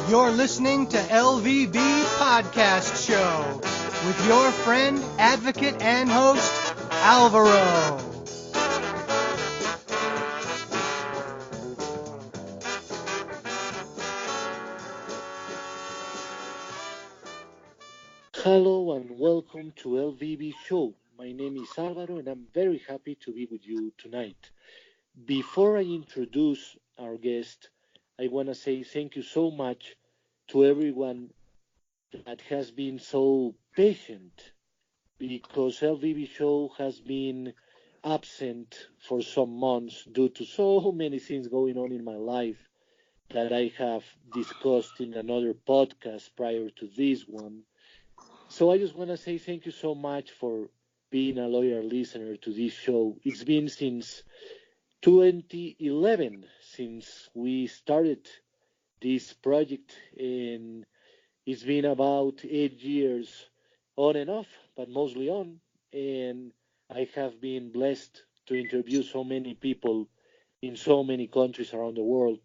You're listening to LVB Podcast Show with your friend, advocate, and host, Alvaro. Hello and welcome to LVB Show. My name is Alvaro and I'm very happy to be with you tonight. Before I introduce our guest, I want to say thank you so much to everyone that has been so patient because LVB Show has been absent for some months due to so many things going on in my life that I have discussed in another podcast prior to this one. So I just want to say thank you so much for being a loyal listener to this show. It's been since 2011 since we started this project, and it's been about 8 years on and off, but mostly on. And I have been blessed to interview so many people in so many countries around the world.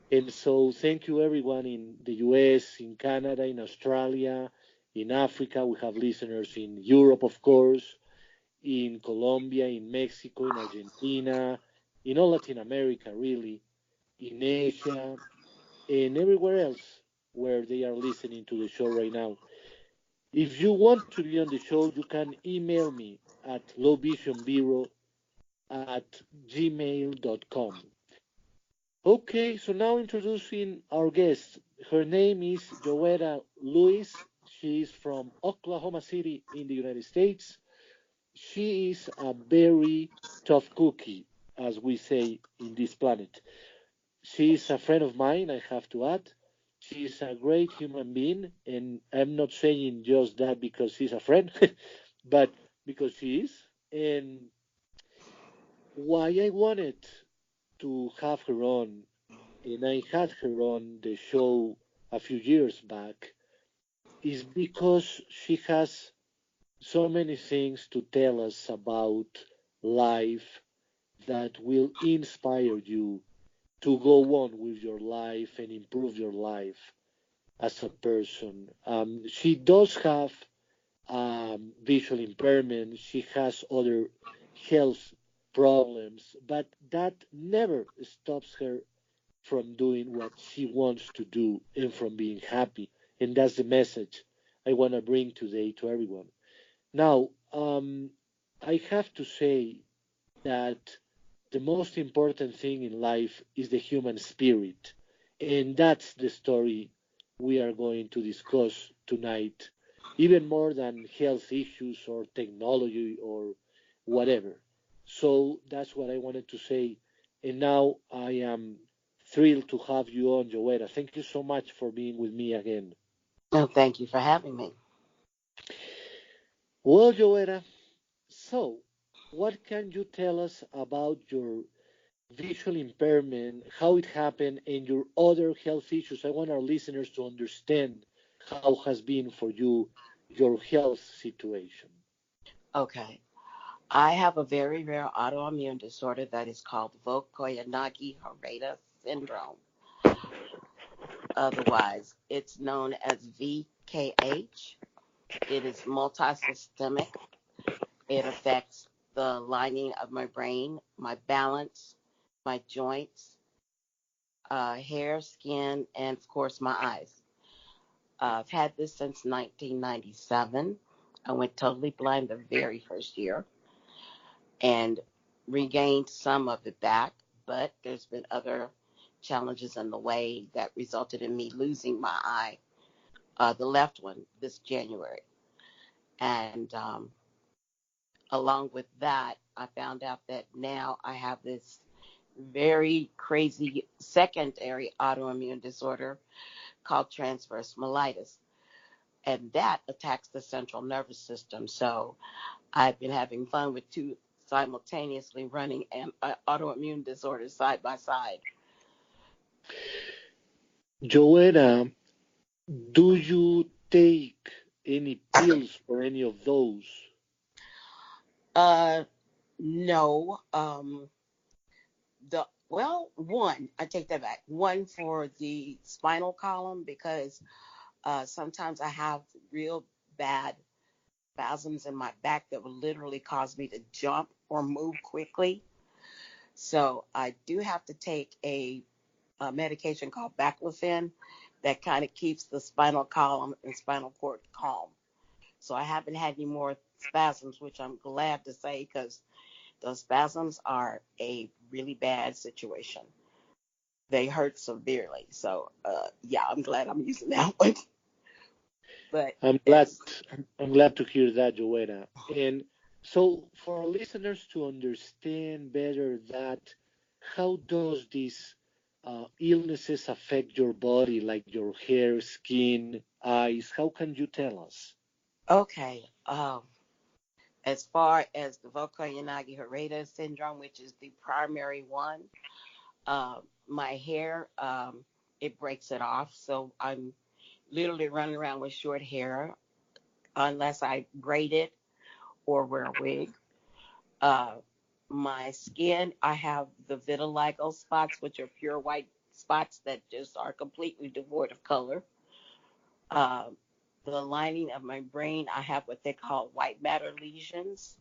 And so, thank you everyone in the US, in Canada, in Australia, in Africa. We have listeners in Europe, of course, in Colombia, in Mexico, in Argentina, in all Latin America, really, in Asia, and everywhere else where they are listening to the show right now. If you want to be on the show, you can email me at lowvisionbiro@gmail.com. Okay, so now introducing our guest. Her name is Jo-etta Lewis. She is from Oklahoma City in the United States. She is a very tough cookie, as we say in this planet. She is a friend of mine, I have to add. She is a great human being, and I'm not saying just that because she's a friend, but because she is. And why I wanted to have her on, and I had her on the show a few years back, is because she has so many things to tell us about life that will inspire you to go on with your life and improve your life as a person. She does have visual impairment, she has other health problems, but that never stops her from doing what she wants to do and from being happy. And that's the message I want to bring today to everyone. Now, I have to say that the most important thing in life is the human spirit. And that's the story we are going to discuss tonight, even more than health issues or technology or whatever. So that's what I wanted to say. And now I am thrilled to have you on, Jo-etta. Thank you so much for being with me again. Oh, thank you for having me. Well, Jo-etta, so what can you tell us about your visual impairment, how it happened, and your other health issues? I want our listeners to understand how has been for you your health situation. Okay. I have a very rare autoimmune disorder that is called Vokoyanagi-Harada syndrome. Otherwise, it's known as VKH. It is multisystemic. It affects the lining of my brain, my balance, my joints, hair, skin, and of course my eyes. I've had this since 1997. I went totally blind the very first year and regained some of it back, but there's been other challenges in the way that resulted in me losing my eye, the left one, this January. And along with that, I found out that now I have this very crazy secondary autoimmune disorder called transverse myelitis. And that attacks the central nervous system. So I've been having fun with two simultaneously running autoimmune disorders side by side. Jo-etta, do you take any pills for any of those? Uh, no. Well, one, I take that back. One for the spinal column because sometimes I have real bad spasms in my back that will literally cause me to jump or move quickly. So I do have to take a medication called baclofen that kind of keeps the spinal column and spinal cord calm. So I haven't had any more spasms, which I'm glad to say because those spasms are a really bad situation. They hurt severely. So yeah, I'm glad I'm using that one. But I'm glad it's I'm glad to hear that, Jo-etta. And so for our listeners to understand better that, how does these illnesses affect your body, like your hair, skin, eyes? How can you tell us? okay. As far as the Vokoyanagi-Harada syndrome, which is the primary one, my hair, it breaks it off. So I'm literally running around with short hair unless I braid it or wear a wig. Uh, my skin, I have the vitiligo spots, which are pure white spots that just are completely devoid of color. Uh, the lining of my brain, I have what they call white matter lesions.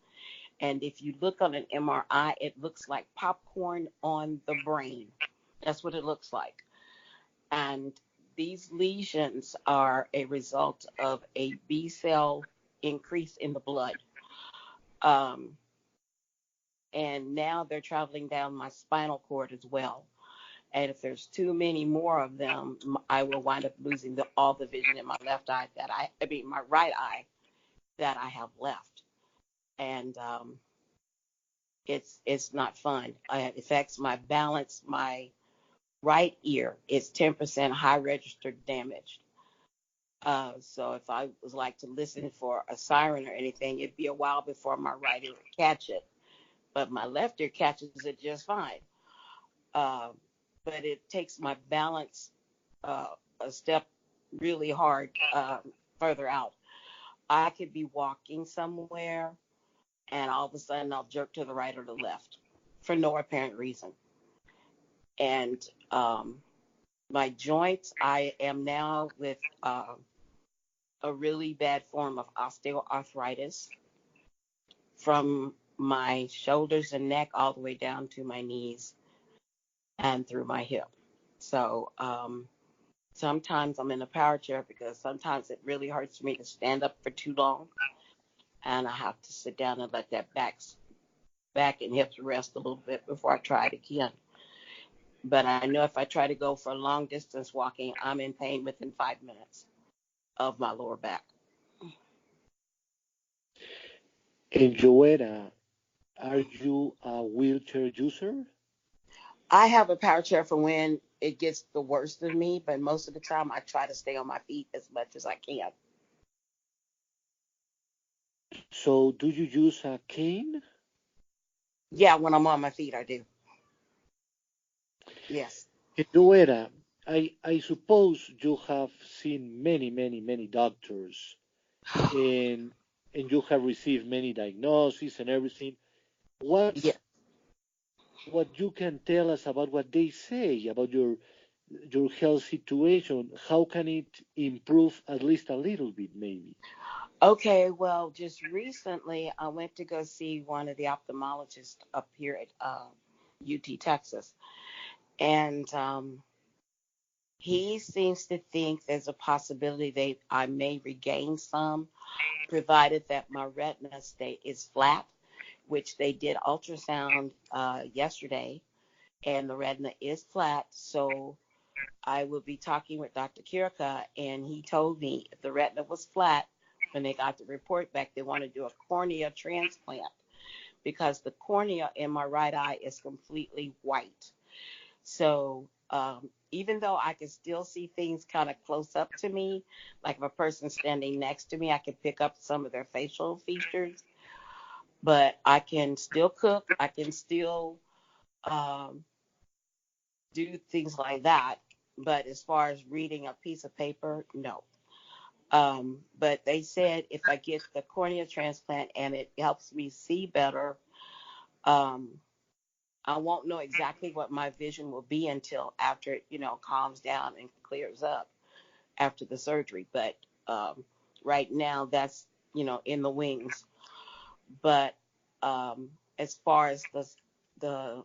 And if you look on an MRI, it looks like popcorn on the brain. That's what it looks like. And these lesions are a result of a B cell increase in the blood. Um, and now they're traveling down my spinal cord as well. And if there's too many more of them, I will wind up losing all the vision in my left eye I mean, my right eye that I have left. And it's not fun. It affects my balance. My right ear is 10% high registered damaged. So if I was like to listen for a siren or anything, it'd be a while before my right ear would catch it. But my left ear catches it just fine. Uh, but it takes my balance uh, a step really hard further out. I could be walking somewhere and all of a sudden I'll jerk to the right or the left for no apparent reason. And my joints, I am now with a really bad form of osteoarthritis from my shoulders and neck all the way down to my knees and through my hip. So sometimes I'm in a power chair because sometimes it really hurts me to stand up for too long, and I have to sit down and let that back and hips rest a little bit before I try it again. But I know if I try to go for long distance walking, I'm in pain within 5 minutes of my lower back. And Jo-etta, are you a wheelchair user? I have a power chair for when it gets the worst of me, but most of the time I try to stay on my feet as much as I can. So do you use a cane? Yeah, when I'm on my feet, I do. Yes. And Jo-etta, I suppose you have seen many, many, many doctors, and you have received many diagnoses and everything. Yeah. What you can tell us about what they say about your health situation? How can it improve at least a little bit, maybe? Okay, well, just recently I went to go see one of the ophthalmologists up here at UT Texas, and he seems to think there's a possibility that I may regain some, provided that my retina state is flat, which they did ultrasound yesterday, and the retina is flat. So I will be talking with Dr. Kirka, and he told me if the retina was flat, when they got the report back, they want to do a cornea transplant because the cornea in my right eye is completely white. So even though I can still see things kind of close up to me, like if a person's standing next to me, I can pick up some of their facial features, but I can still cook. I can still um, do things like that. But as far as reading a piece of paper, no. But they said if I get the cornea transplant and it helps me see better, um, I won't know exactly what my vision will be until after it, calms down and clears up after the surgery. But right now, that's, in the wings. But as far as the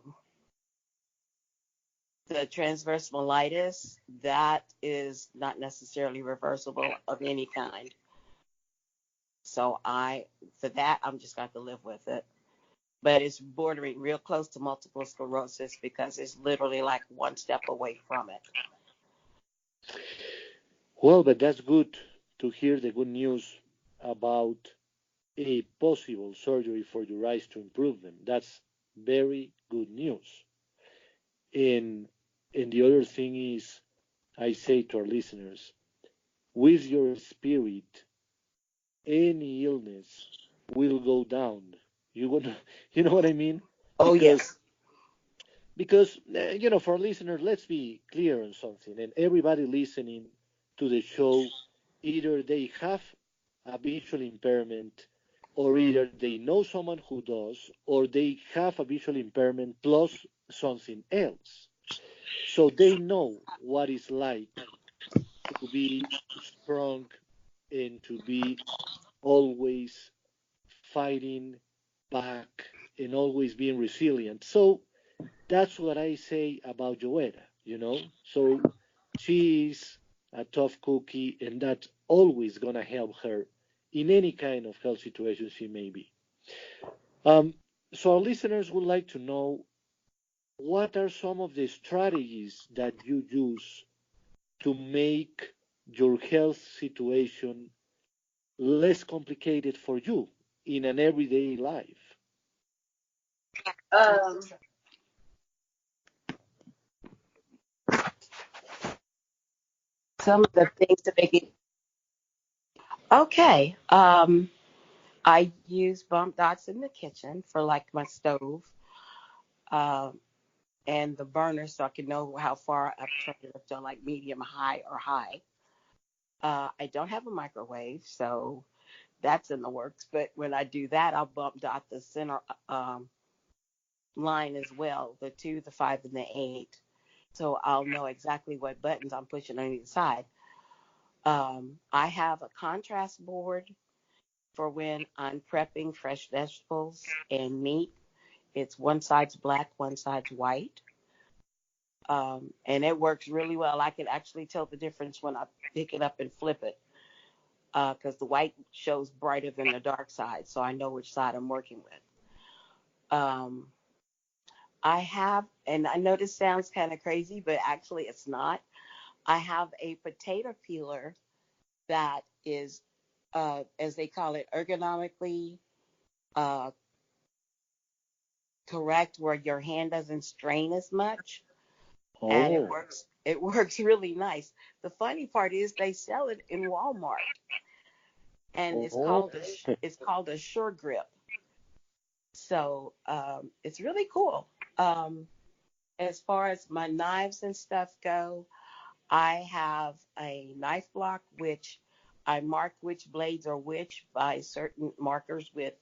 the transverse myelitis, that is not necessarily reversible of any kind. So for that, I'm just got to live with it. But it's bordering real close to multiple sclerosis because it's literally like one step away from it. Well, but that's good to hear the good news about a possible surgery for your eyes to improve them. That's very good news. And the other thing is, I say to our listeners, with your spirit, any illness will go down. You want, you know what I mean? Oh, Because yes. for our listeners, let's be clear on something. And everybody listening to the show, either they have a visual impairment, or either they know someone who does, or they have a visual impairment plus something else. So they know what it's like to be strong and to be always fighting back and always being resilient. So that's what I say about Jo-etta. So she is a tough cookie, and that's always going to help her in any kind of health situation she may be. Um, so our listeners would like to know, what are some of the strategies that you use to make your health situation less complicated for you in an everyday life? Um, some of the things to make it okay. I use bump dots in the kitchen for like my stove, um, and the burner so I can know how far I've turned it up to like medium, high, or high. I don't have a microwave, so that's in the works. But when I do that, I'll bump dot the center line as well, the 2, the 5, and the 8. So I'll know exactly what buttons I'm pushing on each side. I have a contrast board for when I'm prepping fresh vegetables and meat. It's one side's black, one side's white. And it works really well. I can actually tell the difference when I pick it up and flip it because the white shows brighter than the dark side, so I know which side I'm working with. Um, I have, and I know this sounds kind of crazy, but actually it's not. I have a potato peeler that is, as they call it, ergonomically uh, correct, where your hand doesn't strain as much, and it Oh, works. It works really nice. The funny part is they sell it in Walmart, and oh, it's called a Sure Grip. So it's really cool. Um, as far as my knives and stuff go, I have a knife block which I mark which blades are which by certain markers with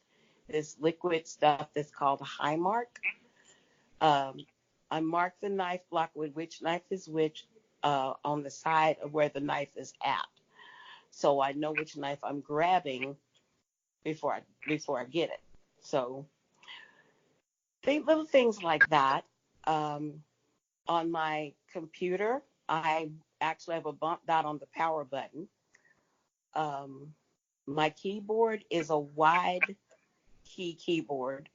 this liquid stuff that's called a high mark. Um, I mark the knife block with which knife is which on the side of where the knife is at, so I know which knife I'm grabbing before I get it. So little things like that. Um, on my computer, I actually have a bump dot on the power button. Um, my keyboard is a wide key keyboard.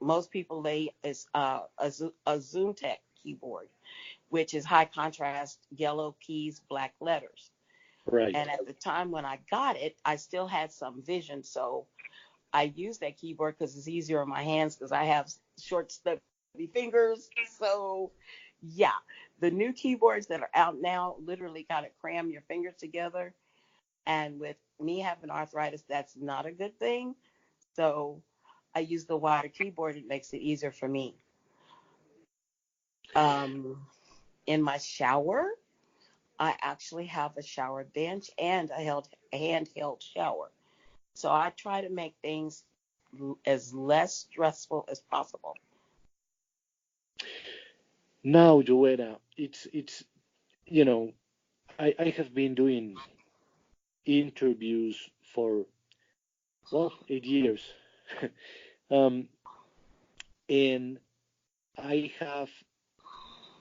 Most people lay is a Zoom Tech keyboard, which is high contrast, yellow keys, black letters. right. And at the time when I got it, I still had some vision, so I use that keyboard because it's easier on my hands because I have short, stubby fingers. So, yeah, the new keyboards that are out now literally kind of cram your fingers together. And with me having arthritis, that's not a good thing. So, I use the wider keyboard. It makes it easier for me. Um, in my shower, I actually have a shower bench and a handheld shower. So I try to make things as less stressful as possible. Now, Jo-etta, it's you know, I have been doing interviews for, well, 8 years. um, and I have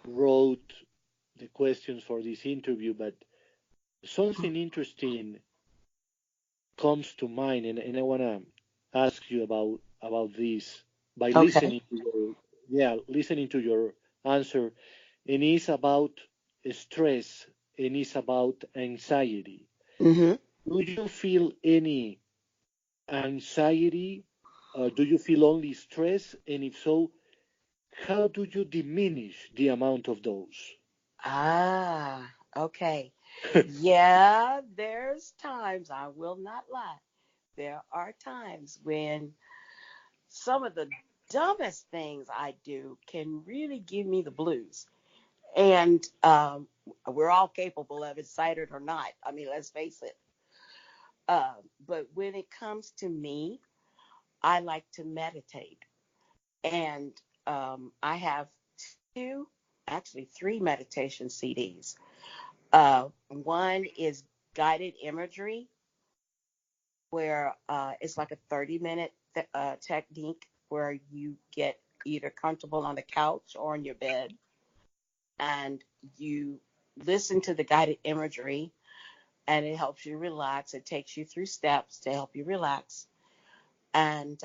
wrote the questions for this interview, but something interesting comes to mind, and I want to ask you about this by Okay. listening to your, yeah, listening to your answer, and it's about stress, and it's about anxiety. Mhm. Do you feel any anxiety? Do you feel only stress? And if so, how do you diminish the amount of those? Ah, okay. Yeah, there's times, I will not lie. There are times when some of the dumbest things I do can really give me the blues. And we're all capable of it, cited or not. I mean, let's face it. But when it comes to me, I like to meditate. And I have two, actually three meditation CDs. One is guided imagery, where it's like a 30-minute technique where you get either comfortable on the couch or on your bed, and you listen to the guided imagery, and it helps you relax. It takes you through steps to help you relax, and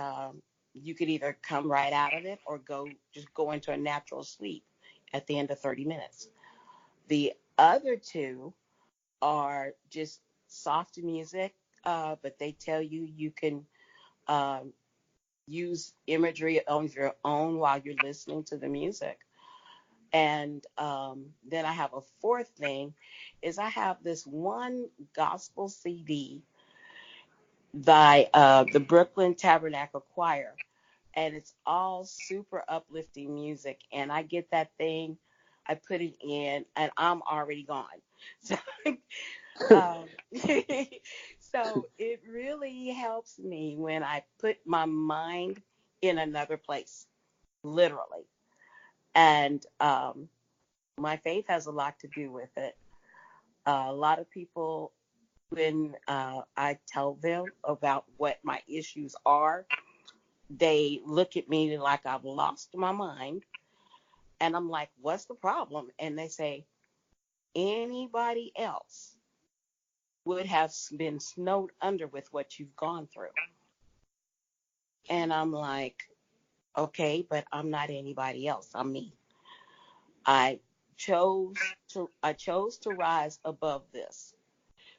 you could either come right out of it or go into a natural sleep at the end of 30 minutes. The other two are just soft music, but they tell you you can um, use imagery on your own while you're listening to the music. And then I have a fourth thing is I have this one gospel CD by the Brooklyn Tabernacle Choir, and it's all super uplifting music. And I get that thing, I put it in, and I'm already gone. So, um, so it really helps me when I put my mind in another place, literally. And my faith has a lot to do with it. A lot of people, when I tell them about what my issues are, they look at me like I've lost my mind. And I'm like, what's the problem? And they say, anybody else would have been snowed under with what you've gone through. And I'm like, okay, but I'm not anybody else. I'm me. I I chose to rise above this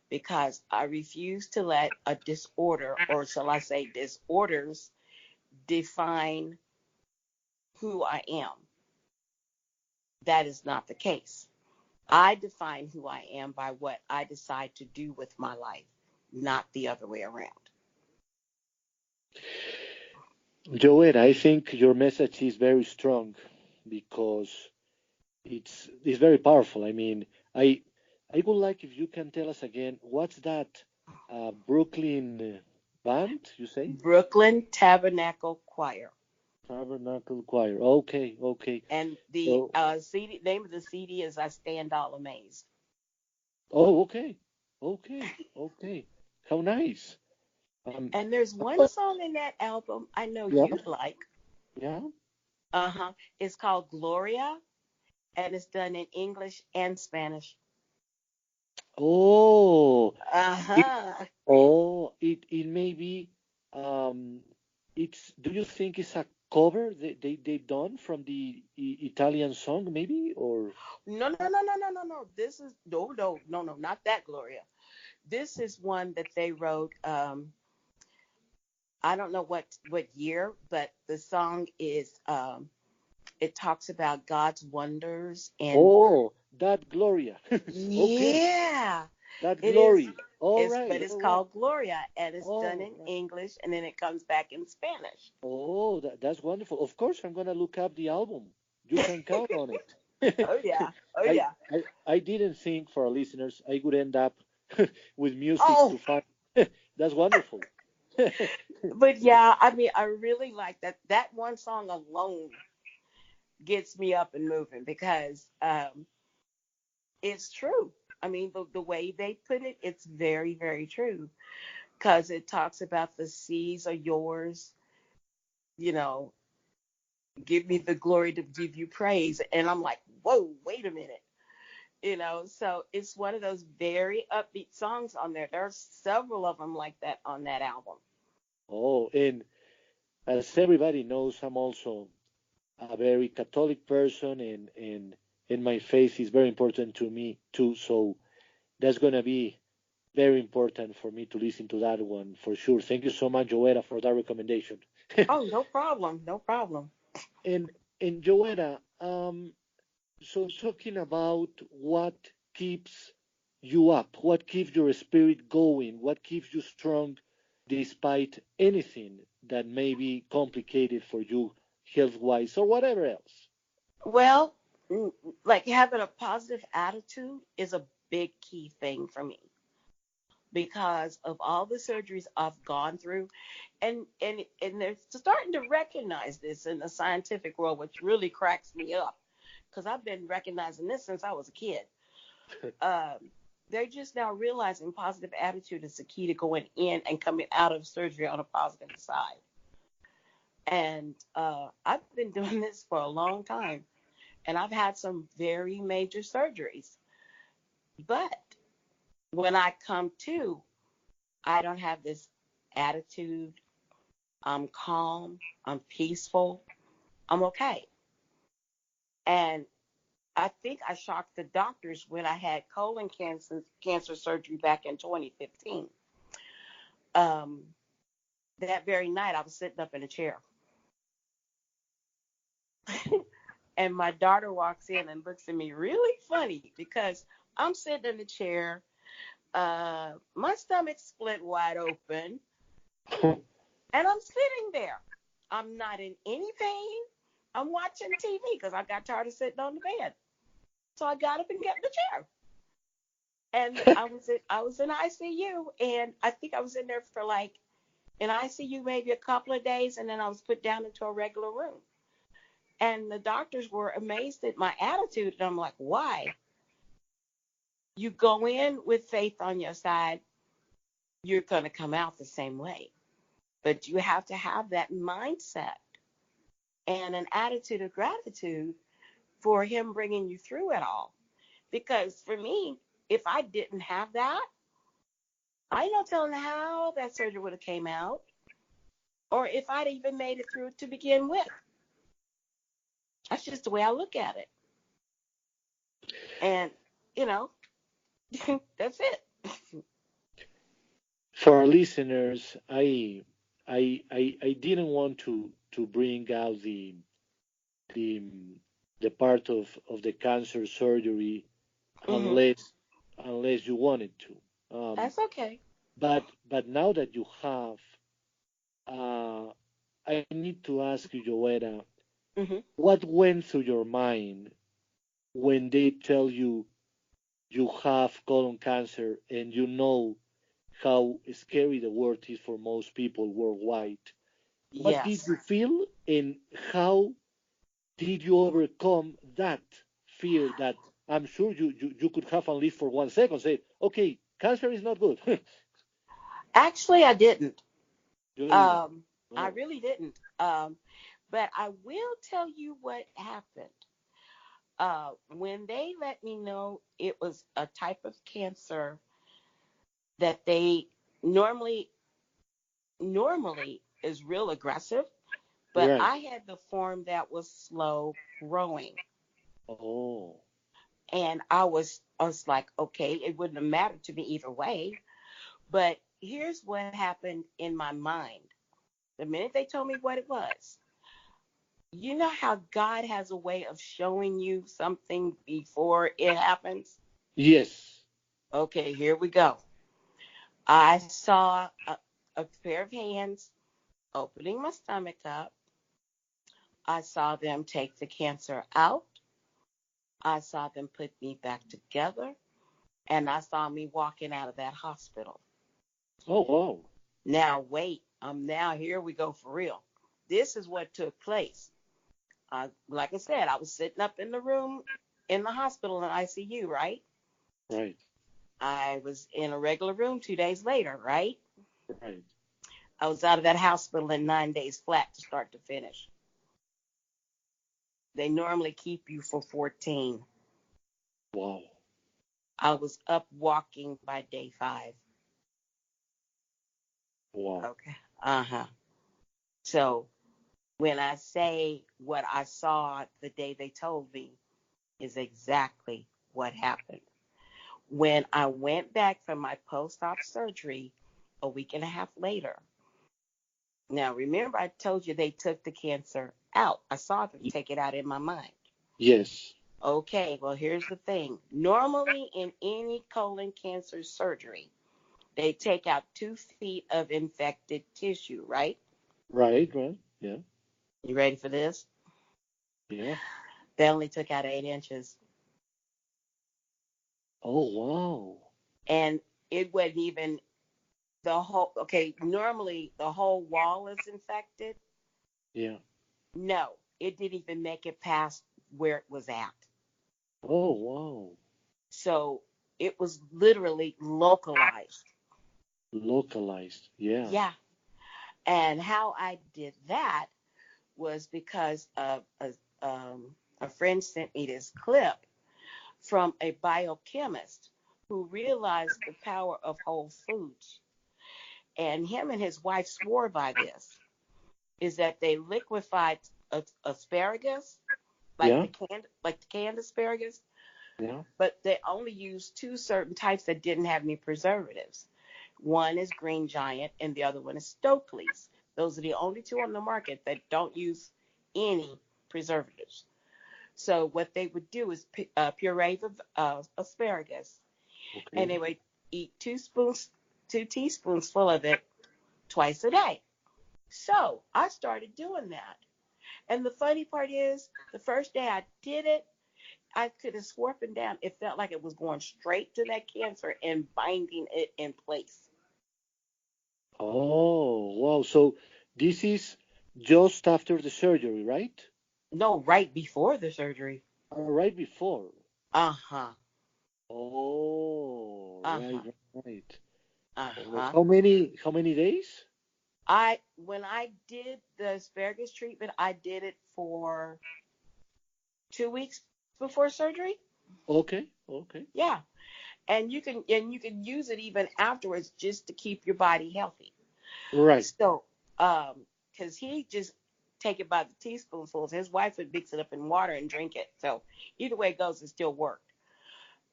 because I refuse to let a disorder, or shall I say disorders, define who I am. That is not the case. I define who I am by what I decide to do with my life, not the other way around. Joel, I think your message is very strong because it's very powerful. I mean, I would like if you can tell us again what's that Brooklyn band you say? Brooklyn Tabernacle Choir. Tabernacle Choir. Okay, okay. And the So, CD name of the CD is I Stand All Amazed. oh, okay, okay, okay. How nice. And there's one Oh, song in that album I know yeah, you'd like. yeah. Uh-huh. It's called Gloria, and it's done in English and Spanish. Oh, it, Uh-huh. it may be. Um, it's. Do you think it's a cover they've done from the Italian song, maybe, or? No, no, no, no, no, no, no. This is no, no, no, no, not that Gloria. This is one that they wrote. I don't know what year, but the song is. It talks about God's wonders, and Oh, that Gloria. Okay, yeah, that it is. glory. All But right, it's all right. called Gloria, and it's done Oh, in right. English, and then it comes back in Spanish. Oh, that's wonderful. Of course, I'm gonna look up the album. You can count on it. Oh yeah, oh I, yeah. I didn't think for our listeners I would end up with music Oh, to find. That's wonderful. but yeah, I mean, I really like that one song alone. gets me up and moving because it's true. I mean, the way they put it, it's very, very true because it talks about the seas are yours, you know, give me the glory to give you praise. And I'm like, whoa, wait a minute. So it's one of those very upbeat songs on there. There's several of them like that on that album. Oh, and as everybody knows, I'm also a very Catholic person, and my faith is very important to me too. So that's gonna be very important for me to listen to that one for sure. Thank you so much, Jo-etta, for that recommendation. Oh, no problem. No problem. and and Jo-etta, so talking about what keeps you up, what keeps your spirit going, what keeps you strong despite anything that may be complicated for you health-wise or whatever else. Well, like having a positive attitude is a big key thing for me because of all the surgeries I've gone through, and they're starting to recognize this in the scientific world, which really cracks me up because I've been recognizing this since I was a kid. Um, they're just now realizing positive attitude is the key to going in and coming out of surgery on a positive side. And I've been doing this for a long time, and I've had some very major surgeries. But when I come to, I don't have this attitude. I'm calm. I'm peaceful. I'm okay. And I think I shocked the doctors when I had colon cancer surgery back in 2015. Um, that very night, I was sitting up in a chair. And my daughter walks in and looks at me really funny because I'm sitting in the chair. My stomach split wide open, and I'm sitting there. I'm not in any pain. I'm watching TV because I got tired of sitting on the bed. So I got up and got in the chair. And I was in ICU, and I think I was in there for like in ICU maybe a couple of days, and then I was put down into a regular room. And the doctors were amazed at my attitude, and I'm like, why? You go in with faith on your side, you're going to come out the same way. But you have to have that mindset and an attitude of gratitude for him bringing you through it all. Because for me, if I didn't have that, I ain't no telling how that surgery would have came out or if I'd even made it through to begin with. That's just the way I look at it. And, you know, that's it. For our listeners, I didn't want to bring out the the part of the cancer surgery Hmm. unless you wanted to. That's okay. But now that you have, uh, I need to ask you, Joetta, Hmm. what went through your mind when they tell you you have colon cancer and you know how scary the word is for most people worldwide? What did Yes. you feel, and how did you overcome that fear that I'm sure you could have at least for 1 second say, okay, cancer is not good. Actually, I didn't. You didn't. Um, I Oh, really didn't. But I will tell you what happened. When they let me know it was a type of cancer that they normally normally is real aggressive, but right. I had the form that was slow growing. Oh, And I was like, okay, it wouldn't have mattered to me either way. But here's what happened in my mind. The minute they told me what it was, you know how God has a way of showing you something before it happens? yes. Okay, here we go. I saw a pair of hands opening my stomach up. I saw them take the cancer out. I saw them put me back together. And I saw me walking out of that hospital. Oh, wow. Now, wait, now here we go for real. This is what took place. Like I said, I was sitting up in the room in the hospital in ICU, right? Right. I was in a regular room 2 days later, right? Right. I was out of that hospital in 9 days flat to start to finish. They normally keep you for 14. Wow. I was up walking by day 5. Wow. Okay. So when I say what I saw the day they told me is exactly what happened. When I went back for my post-op surgery a week and a half later, now remember I told you they took the cancer out. I saw them take it out in my mind. Yes. Okay, well, here's the thing. Normally in any colon cancer surgery, they take out 2 feet of infected tissue, right? Right. Right. Yeah. You ready for this? Yeah. They only took out 8 inches. Oh, wow. And it wasn't even the whole, okay, normally the whole wall is infected. Yeah. No, it didn't even make it past where it was at. Oh, wow. So it was literally localized. Localized. Yeah. Yeah. And how I did that was because a friend sent me this clip from a biochemist who realized the power of whole foods. And him and his wife swore by this, is that they liquefied asparagus, like Yeah. the canned asparagus, Yeah. but they only used 2 certain types that didn't have any preservatives. One is Green Giant and the other one is Stokely's. Those are the only 2 on the market that don't use any preservatives. So what they would do is puree the asparagus, and Okay. they would eat 2 teaspoons full of it twice a day. So I started doing that. And the funny part is, the first day I did it, I could have swore up and down. It felt like it was going straight to that cancer and binding it in place. Oh, wow. So this is just after the surgery, right? No, right before the surgery. Right before. Uh-huh. Oh, right, Uh-huh. right. Oh, Uh-huh. how many days? When I did the asparagus treatment, I did it for 2 weeks before surgery. Okay, okay. Yeah. And you can use it even afterwards just to keep your body healthy. Right. So, because he just take it by the teaspoonfuls. His wife would mix it up in water and drink it. So either way it goes, it still worked.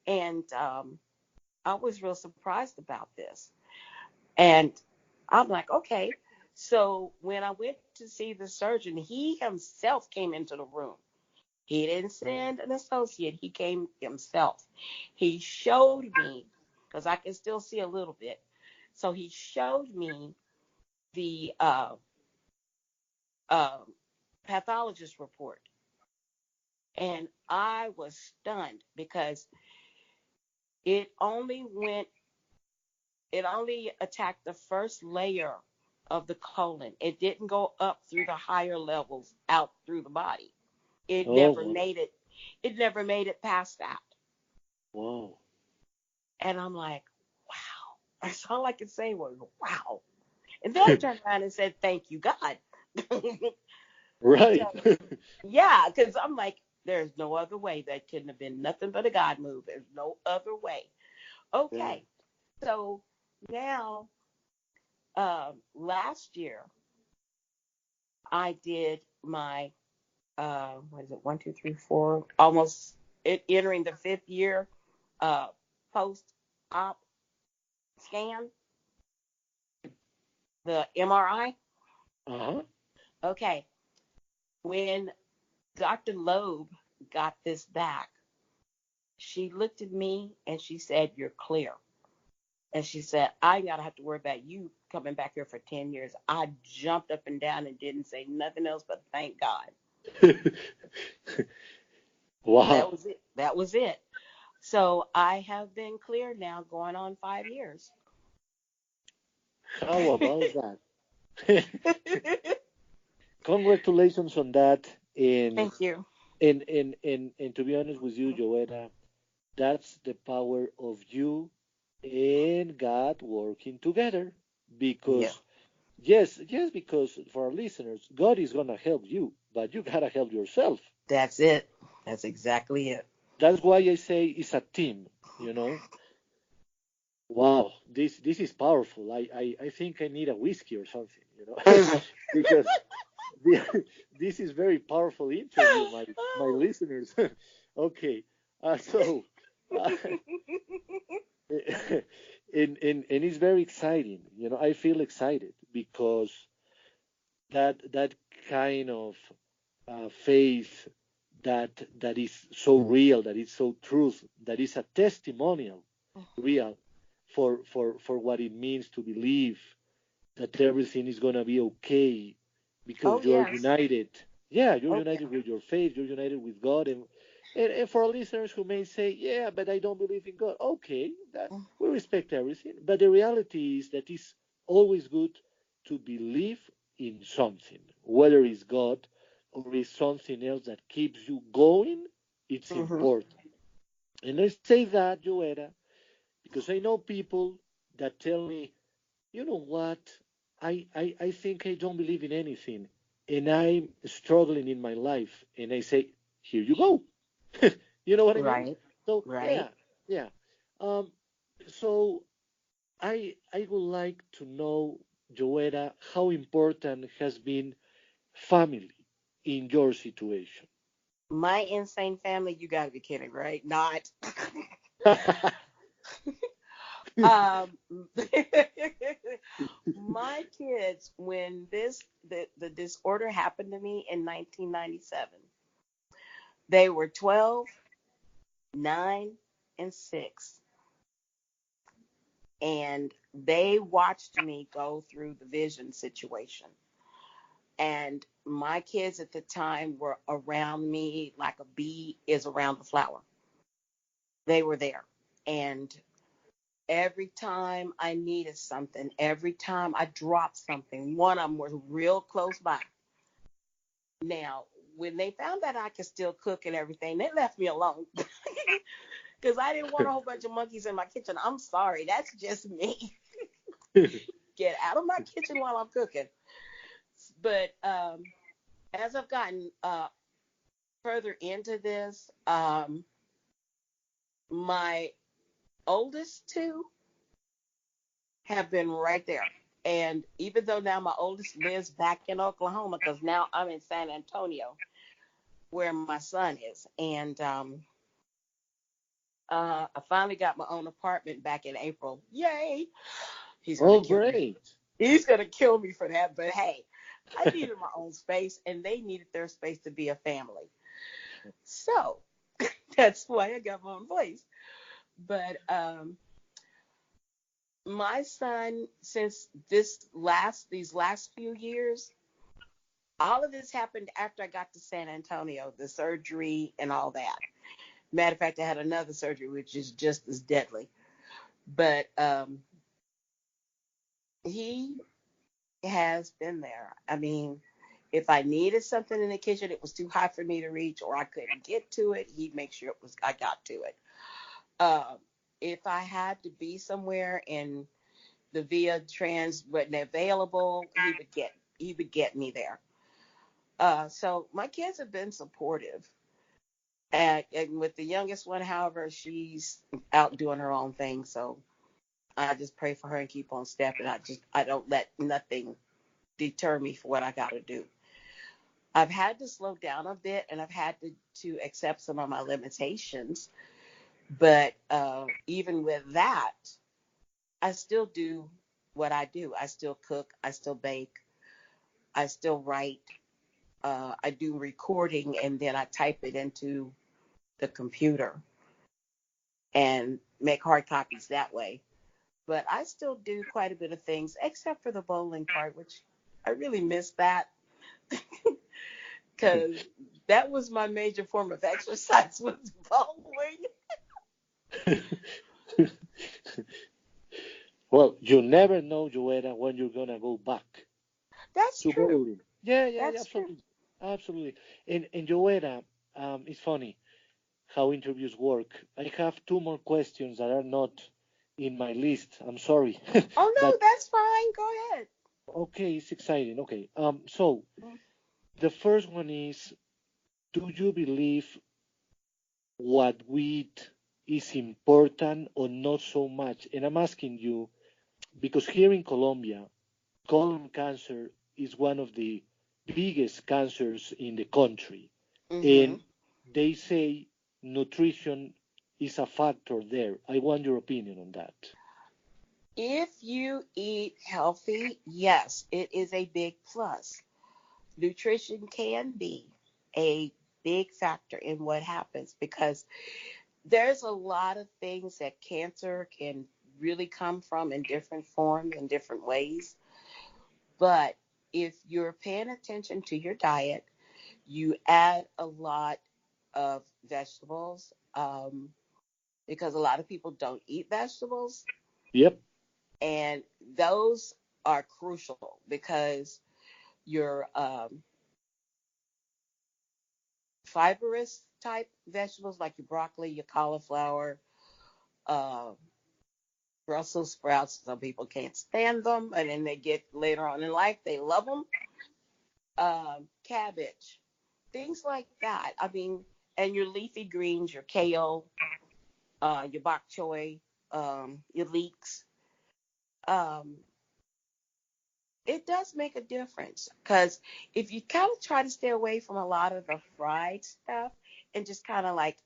And I was real surprised about this. And I'm like, okay. So when I went to see the surgeon, he himself came into the room. He didn't send an associate. He came himself. He showed me, because I can still see a little bit. So he showed me the uh, pathologist report. And I was stunned because it only went, it only attacked the first layer of the colon. It didn't go up through the higher levels out through the body. It Oh, never wow. made it. It never made it past that. Wow. And I'm like, wow. That's all I could say was, wow. And then I turned around and said, thank you, God. Right. So, yeah, because I'm like, there's no other way. That couldn't have been nothing but a God move. There's no other way. Yeah. Okay. So now, last year, I did my, what is it, 1, 2, 3, 4, almost entering the 5th year uh, post-op scan, the MRI. Uh-huh. Okay. When Dr. Loeb got this back, she looked at me and she said, you're clear. And she said, I gotta have to worry about you coming back here for 10 years. I jumped up and down and didn't say nothing else but thank God. That Wow. was it. That was it. So I have been cleared now going on 5 years. How about that? Congratulations on that. And Thank you. and to be honest with you, Jo-etta, that's the power of you and God working together. Yeah, Because yes, because for our listeners, God is gonna help you, but you gotta help yourself. that's it. That's exactly it. That's why I say it's a team, you know. Wow, this is powerful. I think I need a whiskey or something, you know, because this is very powerful interview, my listeners. Okay, so uh, and it's very exciting. You know, I feel excited because that kind of faith that is so real, that is so truth, that is a testimonial, real for what it means to believe that everything is gonna be okay Oh, because you're yes. united. Yeah, you're Oh, yeah. united with your faith. You're united with God, and for our listeners who may say, "Yeah, but I don't believe in God." Okay, that we respect everything, but the reality is that it's always good to believe in something, whether it's God or it's something else that keeps you going. It's Mm-hmm. important, and I say that, Jo-etta, because I know people that tell me, you know what? I think I don't believe in anything and I'm struggling in my life. And I say, here you go. You know what I mean? Right. So, Right. yeah. Um, so I would like to know, Jo-etta, how important has been family in your situation. My insane family, you got to be kidding, right? Not. um, my kids, when the disorder happened to me in 1997, they were 12, 9, and 6. And they watched me go through the vision situation. And my kids at the time were around me like a bee is around the flower. They were there. And every time I needed something, every time I dropped something, one of them was real close by. Now, when they found that I could still cook and everything, they left me alone because I didn't want a whole bunch of monkeys in my kitchen. I'm sorry, that's just me. Get out of my kitchen while I'm cooking. But as I've gotten further into this, my oldest two have been right there. And even though now my oldest lives back in Oklahoma, because now I'm in San Antonio, where my son is, and I finally got my own apartment back in April. Yay! He's gonna Oh, kill me. great. He's gonna kill me for that. But hey, I needed my own space, and they needed their space to be a family. So that's why I got my own place. But my son, since these last few years, all of this happened after I got to San Antonio, the surgery and all that. Matter of fact, I had another surgery which is just as deadly. But he has been there. I mean, if I needed something in the kitchen, it was too high for me to reach, or I couldn't get to it, he'd make sure I got to it. Um, if I had to be somewhere and the Via Trans wasn't available, he would get me there. So my kids have been supportive. And with the youngest one, however, she's out doing her own thing. So I just pray for her and keep on stepping. I don't let nothing deter me for what I got to do. I've had to slow down a bit, and I've had to accept some of my limitations. But even with that, I still do what I do. I still cook. I still bake. I still write. I do recording, and then I type it into the computer and make hard copies that way. But I still do quite a bit of things, except for the bowling part, which I really miss that because that was my major form of exercise was bowling. Well, you never know, Jo-etta, when you're gonna go back That's to true. bowling. Yeah, That's true. absolutely. Absolutely. And Jo-etta, it's funny how interviews work. I have two more questions that are not in my list. I'm sorry, Oh but no, that's fine. Go ahead. okay, it's exciting. Okay, so the first one is, do you believe what we eat is important or not so much? And I'm asking you because here in Colombia, colon cancer is one of the biggest cancers in the country. Mm-hmm. And they say nutrition is a factor there. I want your opinion on that. If you eat healthy, yes, it is a big plus. Nutrition can be a big factor in what happens because there's a lot of things that cancer can really come from in different forms and different ways. But if you're paying attention to your diet, you add a lot of vegetables because a lot of people don't eat vegetables, Yep. and those are crucial because your fibrous type vegetables like your broccoli, your cauliflower, uh, Brussels sprouts. Some people can't stand them, and then they get later on in life they love them. Cabbage, things like that. I mean, and your leafy greens, your kale, your bok choy, your leeks. Um, it does make a difference because if you kind of try to stay away from a lot of the fried stuff and just kind of like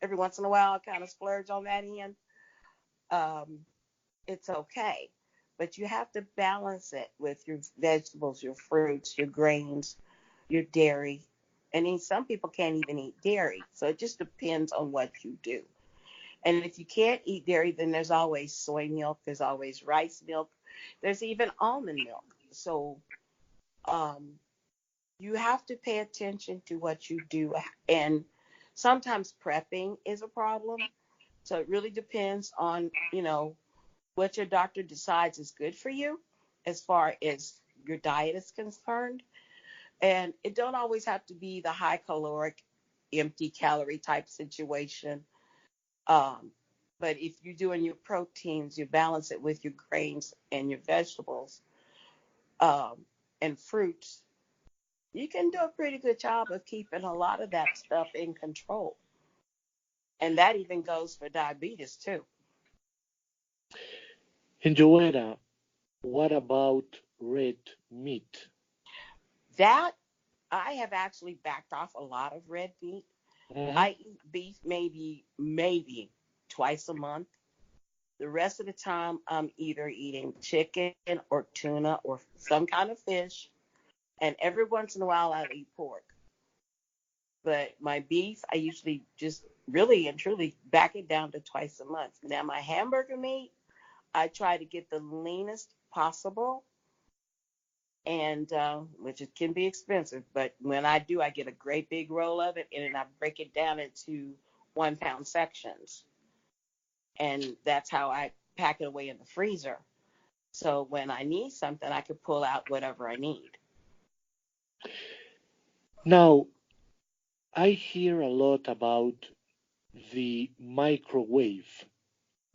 every once in a while kind of splurge on that end, um, it's okay. But you have to balance it with your vegetables, your fruits, your grains, your dairy. And then some people can't even eat dairy. So it just depends on what you do. And if you can't eat dairy, then there's always soy milk, there's always rice milk, there's even almond milk. So um, you have to pay attention to what you do. And sometimes prepping is a problem. So it really depends on, what your doctor decides is good for you as far as your diet is concerned. And it don't always have to be the high caloric, empty calorie type situation. Um, but if you're doing your proteins, you balance it with your grains and your vegetables um, and fruits, you can do a pretty good job of keeping a lot of that stuff in control. And that even goes for diabetes too. And Joanna, what about red meat? That I have actually backed off a lot of red meat. Hmm. I eat beef maybe twice a month. The rest of the time, I'm either eating chicken or tuna or some kind of fish. And every once in a while, I'll eat pork. But my beef, I usually just really and truly back it down to twice a month. Now, my hamburger meat, I try to get the leanest possible, and which it can be expensive. But when I do, I get a great big roll of it, and then I break it down into 1 pound sections, and that's how I pack it away in the freezer. So when I need something, I can pull out whatever I need. Now, I hear a lot about the microwave.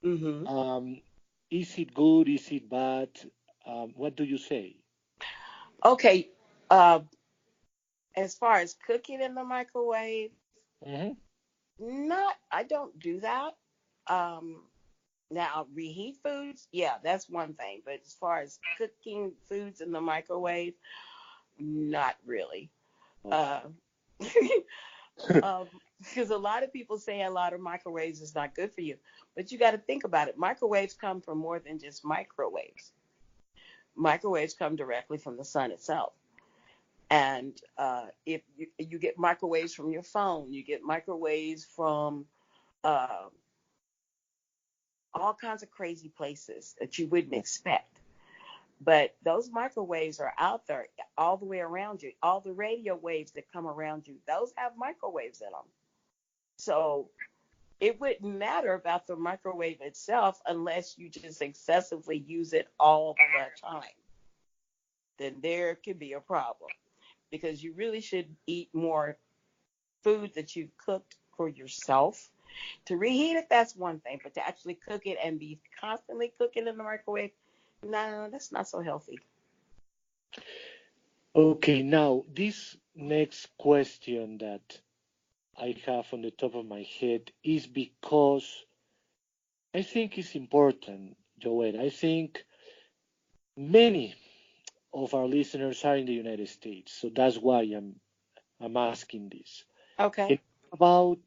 Hmm. Um, is it good? Is it bad? What do you say? Okay. Uh, as far as cooking in the microwave, Hmm. not I don't do that. Um, Now reheat foods, yeah, that's one thing. But as far as cooking foods in the microwave, not really. Okay. Uh, because a lot of people say a lot of microwaves is not good for you, but you got to think about it. Microwaves come from more than just microwaves. Microwaves come directly from the sun itself. And if you get microwaves from your phone, you get microwaves from uh, all kinds of crazy places that you wouldn't expect. But those microwaves are out there all the way around you. All the radio waves that come around you, those have microwaves in them. So it wouldn't matter about the microwave itself unless you just excessively use it all the time. Then there could be a problem. because you really should eat more food that you've cooked for yourself. To reheat it, that's one thing, but to actually cook it and be constantly cooking in the microwave, no, that's not so healthy. Okay, now this next question that I have on the top of my head is because I think it's important, Joel. I think many of our listeners are in the United States, so that's why I'm asking this. Okay. It's about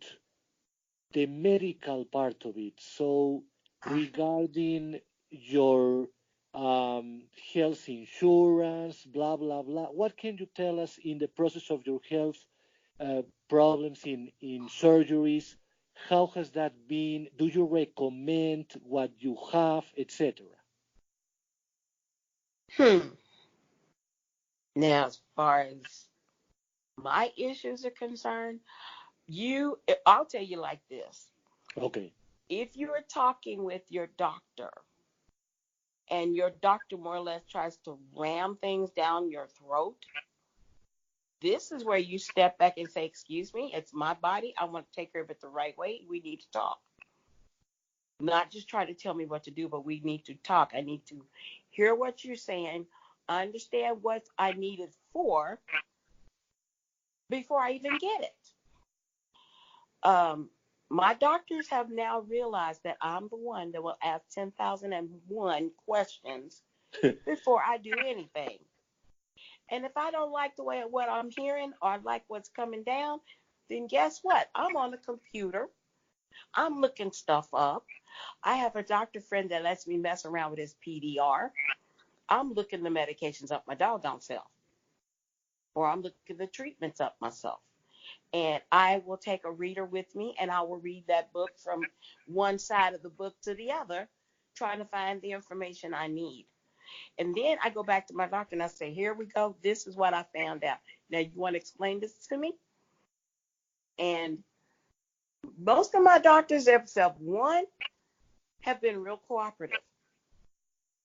the medical part of it. So regarding your health insurance, blah blah blah. What can you tell us in the process of your health problems in surgeries? How has that been? Do you recommend what you have, etc.? Now, as far as my issues are concerned, I'll tell you like this. Okay. If you're talking with your doctor and your doctor more or less tries to ram things down your throat, this is where you step back and say, excuse me, it's my body. I want to take care of it the right way. We need to talk. Not just try to tell me what to do, but we need to talk. I need to hear what you're saying, understand what I need it for before I even get it. My doctors have now realized that I'm the one that will ask 10,001 questions before I do anything. And if I don't like the way what I'm hearing or like what's coming down, then guess what? I'm on the computer. I'm looking stuff up. I have a doctor friend that lets me mess around with his PDR. I'm looking the medications up my doggone self. Or I'm looking the treatments up myself. And I will take a reader with me and I will read that book from one side of the book to the other, trying to find the information I need. And then I go back to my doctor and I say, here we go. This is what I found out. Now, you want to explain this to me? And most of my doctors, except one, have been real cooperative.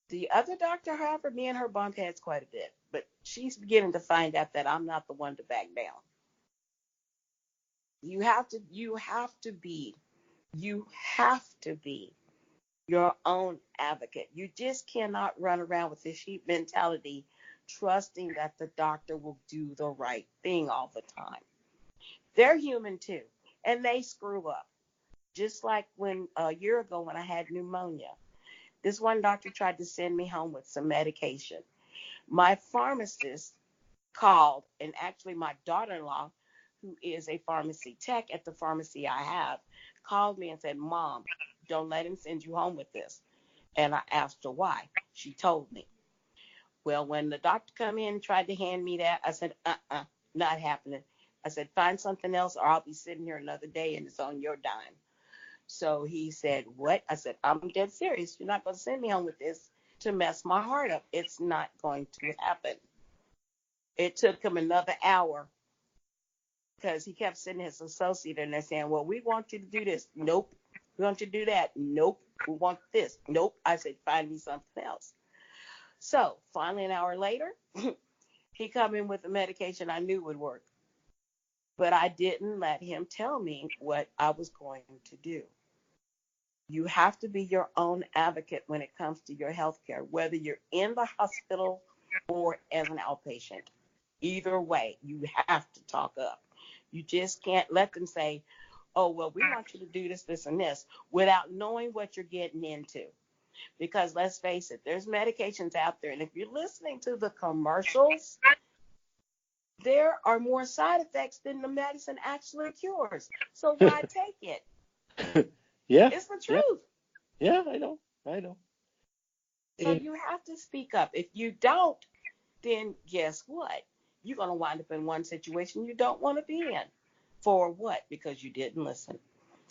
The other doctor, however, me and her bump heads quite a bit. But she's beginning to find out that I'm not the one to back down. You have to be your own advocate. You just cannot run around with this sheep mentality, trusting that the doctor will do the right thing all the time. They're human too, and they screw up. Just like when a year ago when I had pneumonia, this one doctor tried to send me home with some medication. My pharmacist called, and actually my daughter-in-law, who is a pharmacy tech at the pharmacy I have, called me and said, Mom, don't let him send you home with this. And I asked her why. She told me. Well, when the doctor come in and tried to hand me that, I said, not happening. I said, find something else or I'll be sitting here another day and it's on your dime. So he said, what? I said, I'm dead serious. You're not going to send me home with this to mess my heart up. It's not going to happen. It took him another hour because he kept sending his associate in there saying, well, we want you to do this. Nope. We want you to do that. Nope. We want this. Nope. I said, find me something else. So finally, an hour later, he come in with the medication I knew would work. But I didn't let him tell me what I was going to do. You have to be your own advocate when it comes to your health care, whether you're in the hospital or as an outpatient. Either way, you have to talk up. You just can't let them say, oh, well, we want you to do this, this, and this without knowing what you're getting into. Because let's face it, there's medications out there. And if you're listening to the commercials, there are more side effects than the medicine actually cures. So why take it? Yeah. It's the truth. Yeah, I know. So you have to speak up. If you don't, then guess what? You're going to wind up in one situation you don't want to be in. For what? Because you didn't listen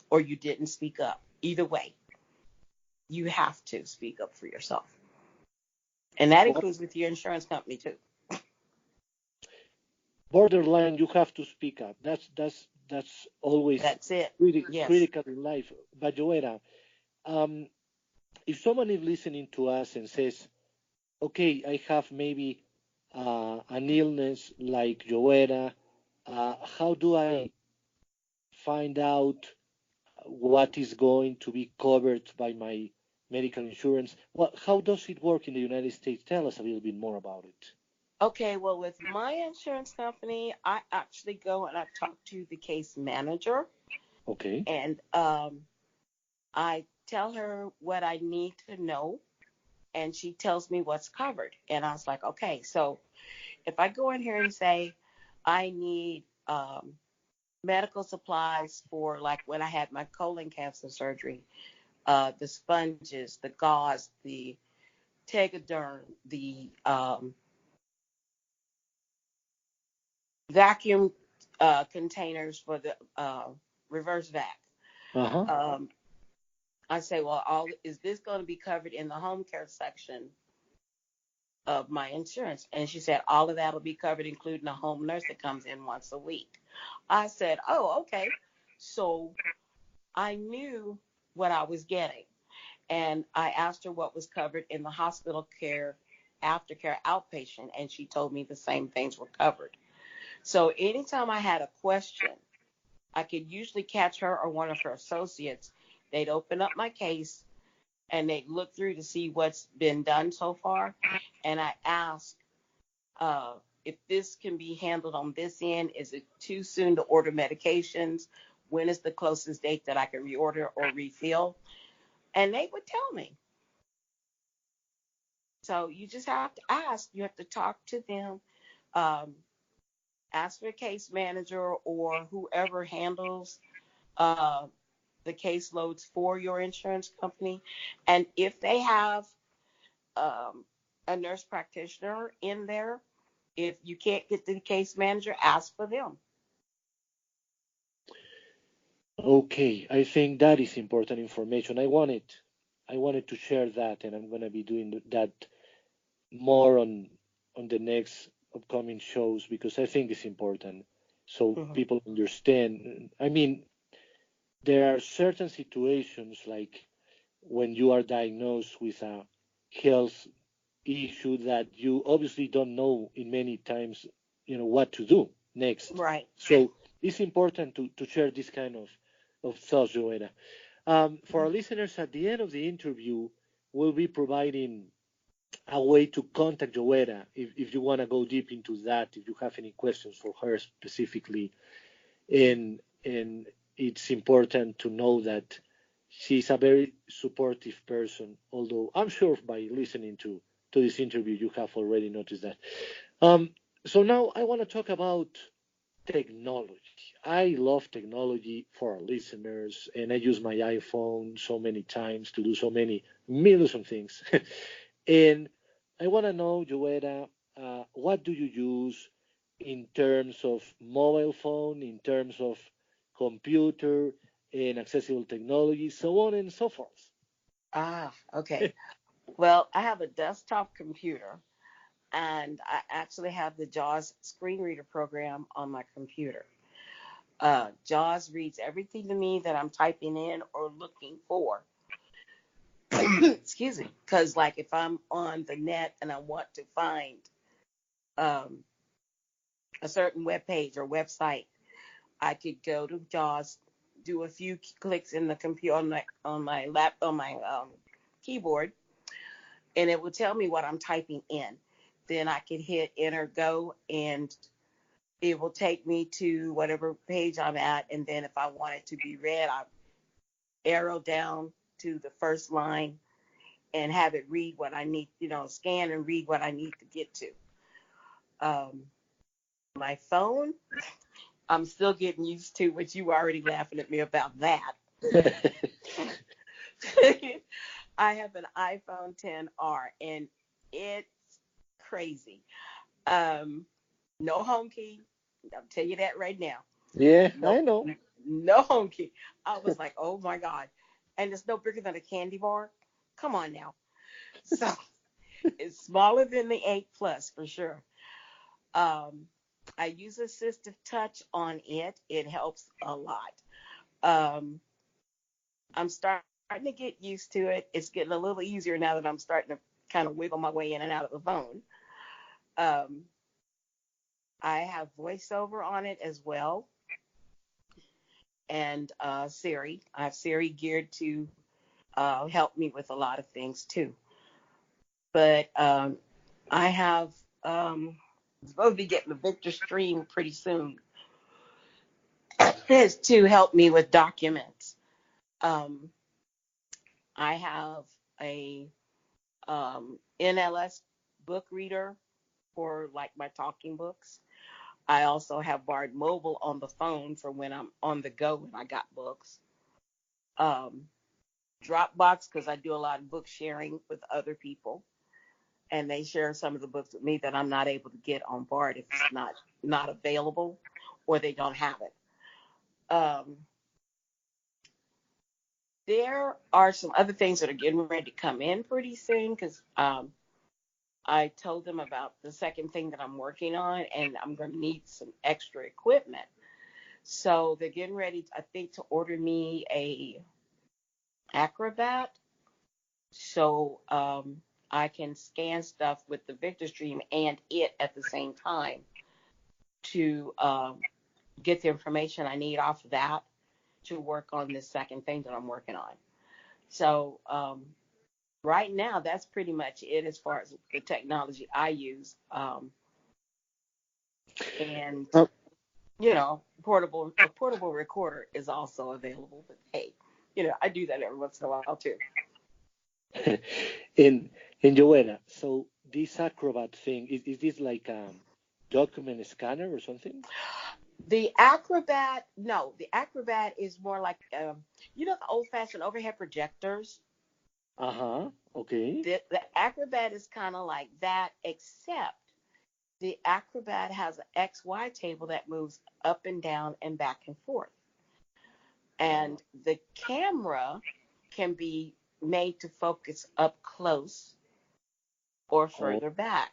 or you didn't speak up. Either way, you have to speak up for yourself. And that includes with your insurance company too. Borderline, you have to speak up. That's always it. Critical in life. But Jo-etta, if someone is listening to us and says, okay, I have maybe an illness like Jo-etta, how do I find out what is going to be covered by my medical insurance? How does it work in the United States? Tell us a little bit more about it. Okay, well, with my insurance company, I actually go and I talk to the case manager, Okay. and I tell her what I need to know, and she tells me what's covered. And I was like, okay, so if I go in here and say I need medical supplies for, like, when I had my colon cancer surgery, the sponges, the gauze, the Tegaderm, the vacuum containers for the reverse vac. Uh-huh. Um, I say, well, is this going to be covered in the home care section of my insurance? And she said, all of that will be covered, including a home nurse that comes in once a week. I said, oh, okay. So I knew what I was getting. And I asked her what was covered in the hospital care, aftercare, outpatient, and she told me the same things were covered. So anytime I had a question, I could usually catch her or one of her associates. They'd open up my case and they'd look through to see what's been done so far. And I asked if this can be handled on this end. Is it too soon to order medications? When is the closest date that I can reorder or refill? And they would tell me. So you just have to ask. You have to talk to them. Um, Ask for a case manager or whoever handles uh, the caseloads for your insurance company. And if they have um, a nurse practitioner in there, if you can't get to the case manager, ask for them. Okay, I think that is important information. I wanted to share that, and I'm gonna be doing that more on the next upcoming shows because I think it's important so Mhm. people understand. I mean, there are certain situations like when you are diagnosed with a health issue that you obviously don't know in many times, what to do next. Right. So it's important to share this kind of thoughts, Joanna. For our listeners, at the end of the interview, we'll be providing a way to contact Jo-etta if you want to go deep into that, if you have any questions for her specifically. And it's important to know that she's a very supportive person, although I'm sure by listening to this interview you have already noticed that. Um, so now I want to talk about technology. I love technology for our listeners, and I use my iPhone so many times to do so many millions of things. And I want to know, Jo-etta, what do you use in terms of mobile phone, in terms of computer and accessible technology, so on and so forth? Okay. Well, I have a desktop computer and I actually have the JAWS screen reader program on my computer. JAWS reads everything to me that I'm typing in or looking for. Excuse me. Because, like, if I'm on the net and I want to find um, a certain web page or website, I could go to JAWS, do a few clicks in the computer on my keyboard, and it will tell me what I'm typing in. Then I can hit enter go, and it will take me to whatever page I'm at. And then if I want it to be read, I arrow down to the first line and have it read what I need, scan and read what I need to get to. Um, my phone, I'm still getting used to, which you were already laughing at me about that. I have an iPhone 10R and it's crazy. Um, no home key. I'll tell you that right now. Yeah, I No, know. no home key. I was like, oh my God. And it's no bigger than a candy bar. Come on now. So it's smaller than the 8 Plus for sure. Um, I use assistive touch on it. It helps a lot. Um, I'm starting to get used to it. It's getting a little easier now that I'm starting to kind of wiggle my way in and out of the phone. Um, I have voiceover on it as well, and Siri. I have Siri geared to help me with a lot of things too. But I have supposed to be getting the Victor Stream pretty soon. It's to help me with documents. Um, I have a NLS book reader for like my talking books. I also have Bard Mobile on the phone for when I'm on the go and I got books. Um, Dropbox because I do a lot of book sharing with other people, and they share some of the books with me that I'm not able to get on Bard if it's not available or they don't have it. There are some other things that are getting ready to come in pretty soon because I told them about the second thing that I'm working on, and I'm going to need some extra equipment. So they're getting ready, I think, to order me a Acrobat so I can scan stuff with the Victor Stream and it at the same time to get the information I need off of that to work on this second thing that I'm working on. So right now, that's pretty much it as far as the technology I use. And Uh, a portable recorder is also available. But hey, I do that every once in a while too. in Jo-etta, so this Acrobat thing, is this like a document scanner or something? The Acrobat, no, the Acrobat is more like, the old-fashioned overhead projectors. Uh-huh. Okay. The Acrobat is kind of like that, except the Acrobat has an XY table that moves up and down and back and forth. And the camera can be made to focus up close or Oh, further back,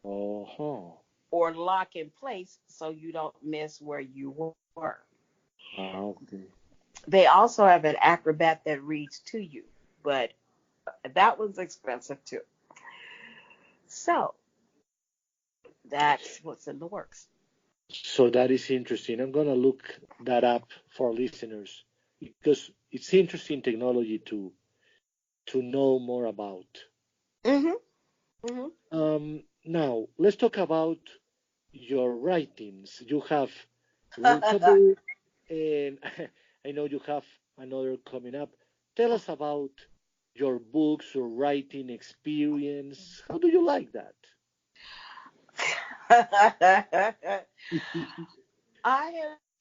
oh, or lock in place so you don't miss where you were. okay. They also have an Acrobat that reads to you, but that one's expensive too. So that's what's in the works. So that is interesting. I'm gonna look that up for listeners because it's interesting technology to know more about. Mhm. Mhm. Now let's talk about your writings. You have wrote a book, and I know you have another coming up. Tell us about your books or writing experience. How do you like that? I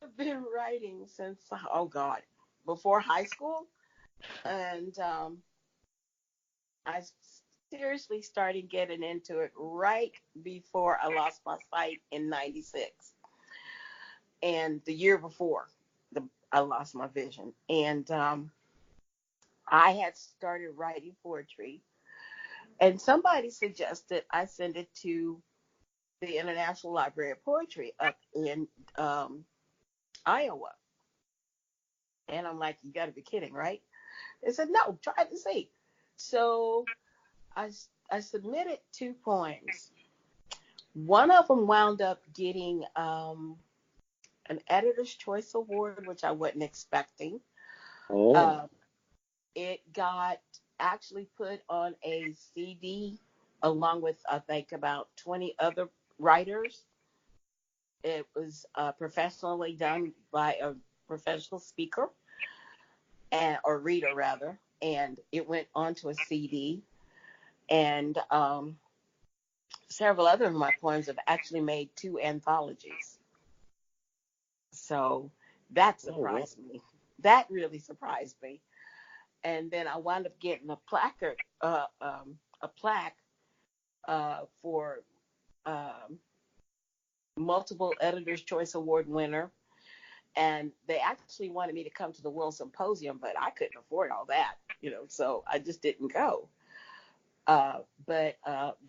have been writing since, oh God, before high school, and I seriously started getting into it right before I lost my sight in '96, and the year before I lost my vision, and I had started writing poetry, and somebody suggested I send it to the International Library of Poetry up in Iowa. And I'm like, you got to be kidding, right? They said, no, try to see. So I, I submitted 2 poems. One of them wound up getting an Editor's Choice Award, which I wasn't expecting. Oh, Uh, it got actually put on a CD along with, I think, about 20 other writers. It was professionally done by a professional speaker or reader rather, and it went onto a CD. And several other of my poems have actually made 2 anthologies. So that oh, wow. surprised me. That really surprised me. And then I wound up getting a plaque for um, multiple Editor's Choice Award winner. And they actually wanted me to come to the World Symposium, but I couldn't afford all that, so I just didn't go. But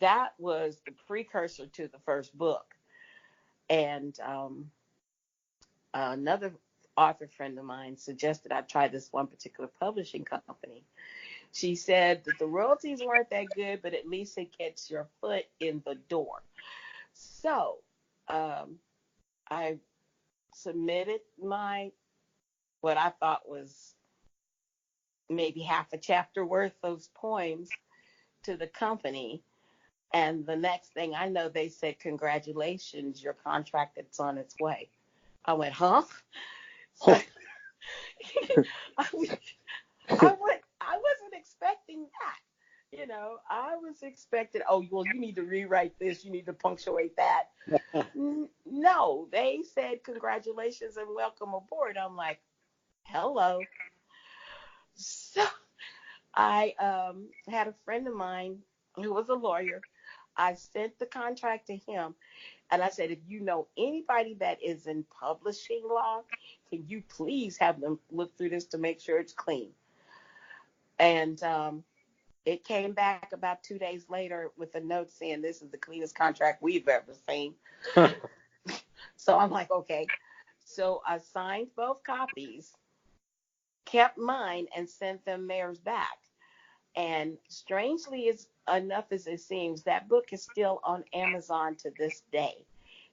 that was the precursor to the first book. And another author friend of mine suggested I try this one particular publishing company. She said that the royalties weren't that good, but at least it gets your foot in the door. So I submitted what I thought was maybe half a chapter worth of poems to the company. And the next thing I know, they said, "Congratulations, your contract is on its way." I went, "Huh?" So I, was, I wasn't expecting that. I was expecting, oh, well, you need to rewrite this, you need to punctuate that. No, they said, "Congratulations and welcome aboard." I'm like, hello. So I had a friend of mine who was a lawyer. I sent the contract to him, and I said, "If you know anybody that is in publishing law, can you please have them look through this to make sure it's clean?" And it came back about 2 days later with a note saying, "This is the cleanest contract we've ever seen." So I'm like, okay. So I signed both copies, kept mine, and sent them theirs back. And strangely enough as it seems, that book is still on Amazon to this day.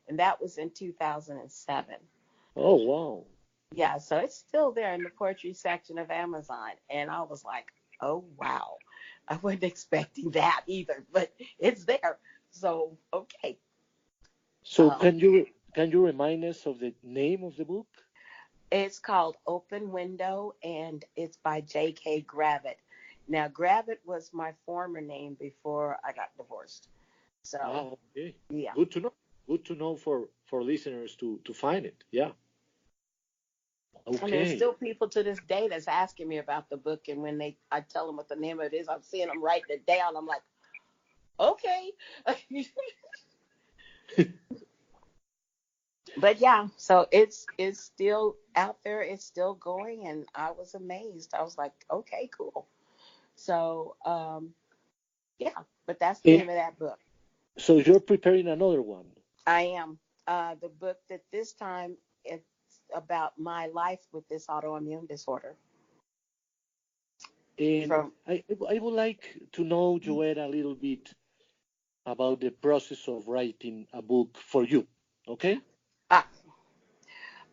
And that was in 2007. Oh, wow. Yeah, so it's still there in the poetry section of Amazon. And I was like, oh, wow. I wasn't expecting that either, but it's there. So, okay. So can you remind us of the name of the book? It's called Open Window, and it's by J.K. Gravitt. Now, Gravitt was my former name before I got divorced. So, Okay. yeah. Good to know. Good to know for listeners to find it. Yeah. And there's Okay. still people to this day that's asking me about the book, and when I tell them what the name of it is, I'm seeing them writing it down. I'm like, okay. But yeah, so it's still out there. It's still going, and I was amazed. I was like, okay, cool. So, yeah, but that's the And name of that book. so you're preparing another one. I am. The book that this time it's about my life with this autoimmune disorder. And From I would like to know, Jo-etta, a little bit about the process of writing a book for you. Okay? ah,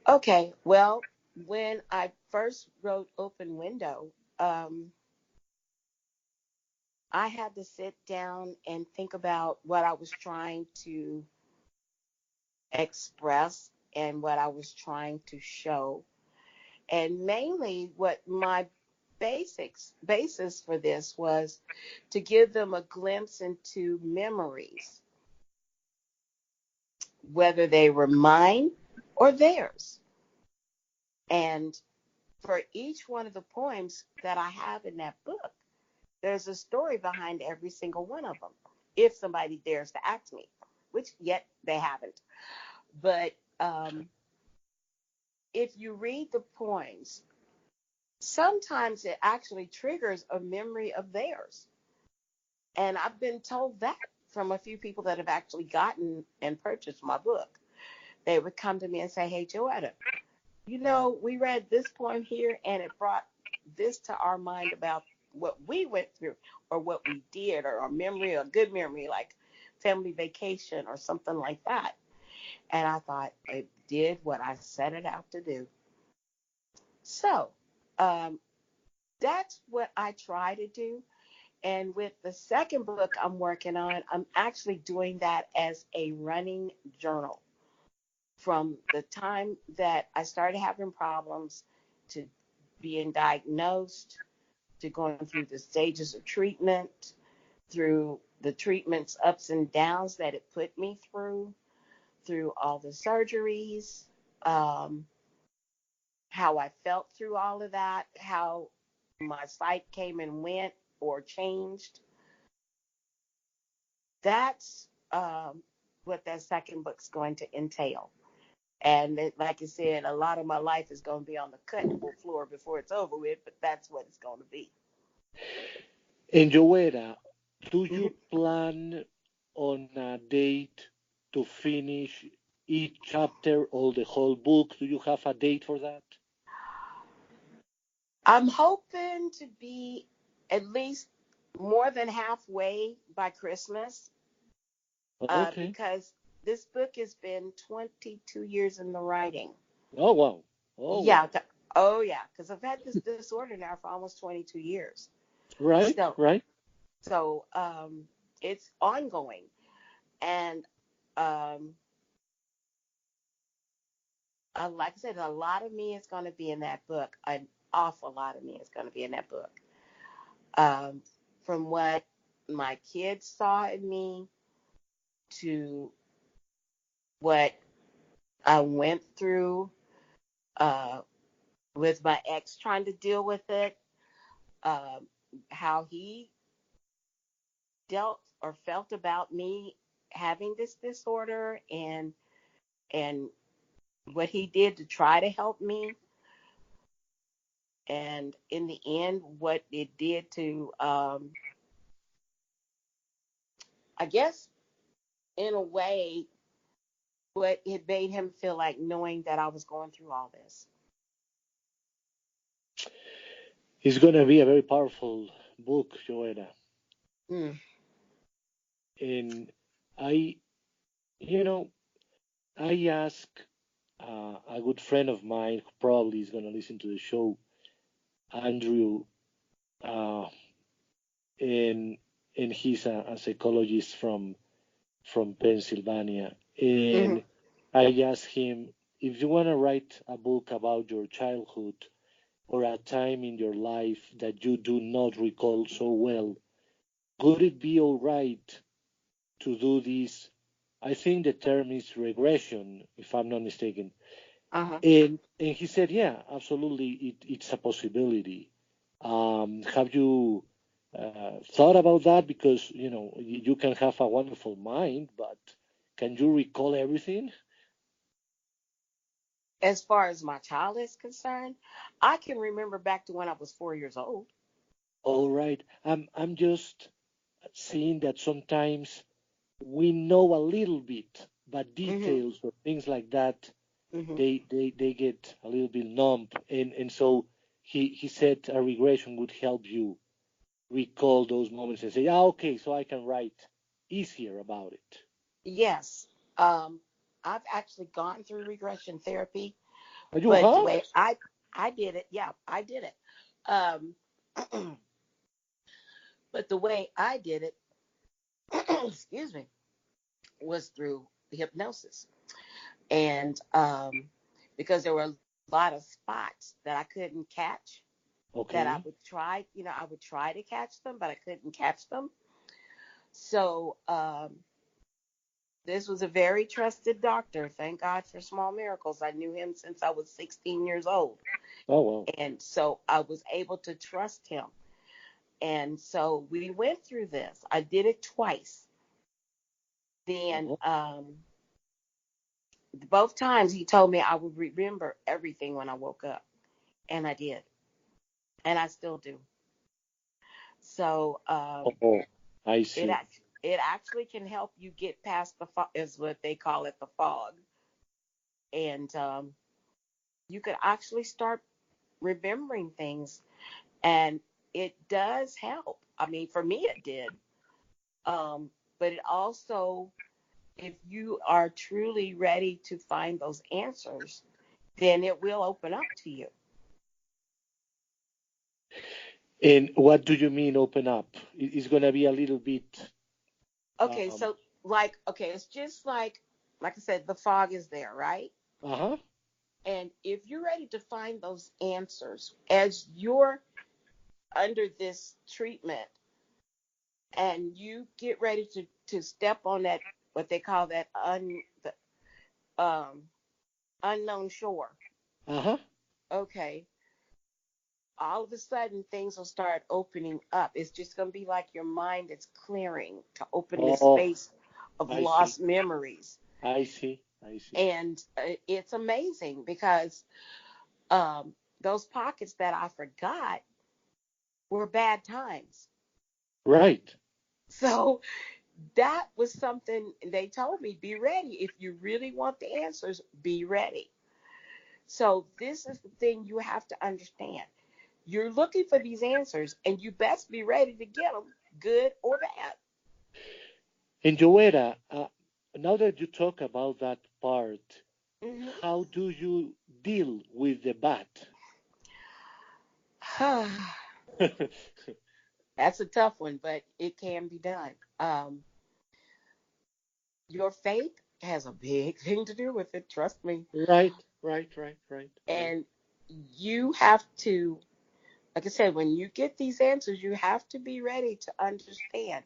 okay, well, when I first wrote Open Window, um, I had to sit down and think about what I was trying to express and what I was trying to show. And mainly what my basis for this was to give them a glimpse into memories, whether they were mine or theirs. And for each one of the poems that I have in that book, there's a story behind every single one of them, if somebody dares to ask me, which yet they haven't. But if you read the poems, sometimes it actually triggers a memory of theirs. And I've been told that from a few people that have actually gotten and purchased my book. They would come to me and say, "Hey, Jo-etta, we read this poem here and it brought this to our mind about what we went through or what we did or a memory, a good memory, like family vacation or something like that." And I thought it did what I set it out to do. So that's what I try to do. And with the second book I'm working on, I'm actually doing that as a running journal from the time that I started having problems to being diagnosed, to going through the stages of treatment, through the treatment's ups and downs that it put me through all the surgeries, how I felt through all of that, how my sight came and went or changed. That's what that second book's going to entail. And like I said, a lot of my life is going to be on the cutting room floor before it's over with, but that's what it's going to be. And Jo-etta, do Mhm. you plan on a date to finish each chapter or the whole book? Do you have a date for that? I'm hoping to be at least more than halfway by Christmas, Okay. because this book has been 22 years in the writing. Oh, wow. Oh, Yeah. wow. Oh, yeah. Because I've had this disorder now for almost 22 years. Right, So, right. so it's ongoing. And um, like I said, a lot of me is going to be in that book. An awful lot of me is going to be in that book. Um, from what my kids saw in me to what I went through with my ex trying to deal with it, um, how he dealt or felt about me having this disorder, and what he did to try to help me, and in the end what it did to I guess in a way what it made him feel like knowing that I was going through all this. It's going to be a very powerful book, Jo-etta. Mm. And I, you know, I asked a good friend of mine who probably is going to listen to the show, Andrew, uh, and he's a psychologist from Pennsylvania. Hmm. And I asked him, if you want to write a book about your childhood or a time in your life that you do not recall so well, would it be all right to do this? I think the term is regression, if I'm not mistaken. Uh-huh. And he said, yeah, absolutely, it's a possibility. Have you thought about that? Because you can have a wonderful mind, but can you recall everything? As far as my child is concerned, I can remember back to when I was 4 years old. All right. I'm just seeing that sometimes we know a little bit, but Hmm. details or things like that, Hmm. they get a little bit numb. And so he said a regression would help you recall those moments and say, ah, okay, so I can write easier about it. Yes. I've actually gone through regression therapy, But you but the have? way I did it, yeah, I did it. Um, but the way I did it, excuse me, was through hypnosis, and because there were a lot of spots that I couldn't catch, that I Okay. would try, I would try to catch them, but I couldn't catch them. So this was a very trusted doctor. Thank God for small miracles. I knew him since I was 16 years old. Oh, well. And so I was able to trust him. And so we went through this. I did it twice. Then Uh-huh. both times he told me I would remember everything when I woke up. And I did. And I still do. So Oh, I see. it actually can help you get past the fog, is what they call it, the fog. And you could actually start remembering things. And it does help. I mean, for me, it did. Um, but it also, if you are truly ready to find those answers, then it will open up to you. And what do you mean open up? It's going to be a little bit. Okay, Um, so okay, it's just like I said, the fog is there, right? uh-huh. And if you're ready to find those answers as you're under this treatment and you get ready to step on that, what they call that the, um, unknown shore, Uh-huh. okay, all of a sudden things will start opening up. It's just going to be like your mind is clearing to open this Oh, space of I see. lost memories. I see. I see. And it's amazing because um, those pockets that I forgot were bad times. Right. So that was something they told me, be ready. If you really want the answers, be ready. So this is the thing you have to understand. You're looking for these answers, and you best be ready to get them, good or bad. And Jo-etta, now that you talk about that part, Hmm. how do you deal with the bat? That's a tough one, but it can be done. Your faith has a big thing to do with it. Trust me. Right, right, right, right, right. And you have to, like I said, when you get these answers, you have to be ready to understand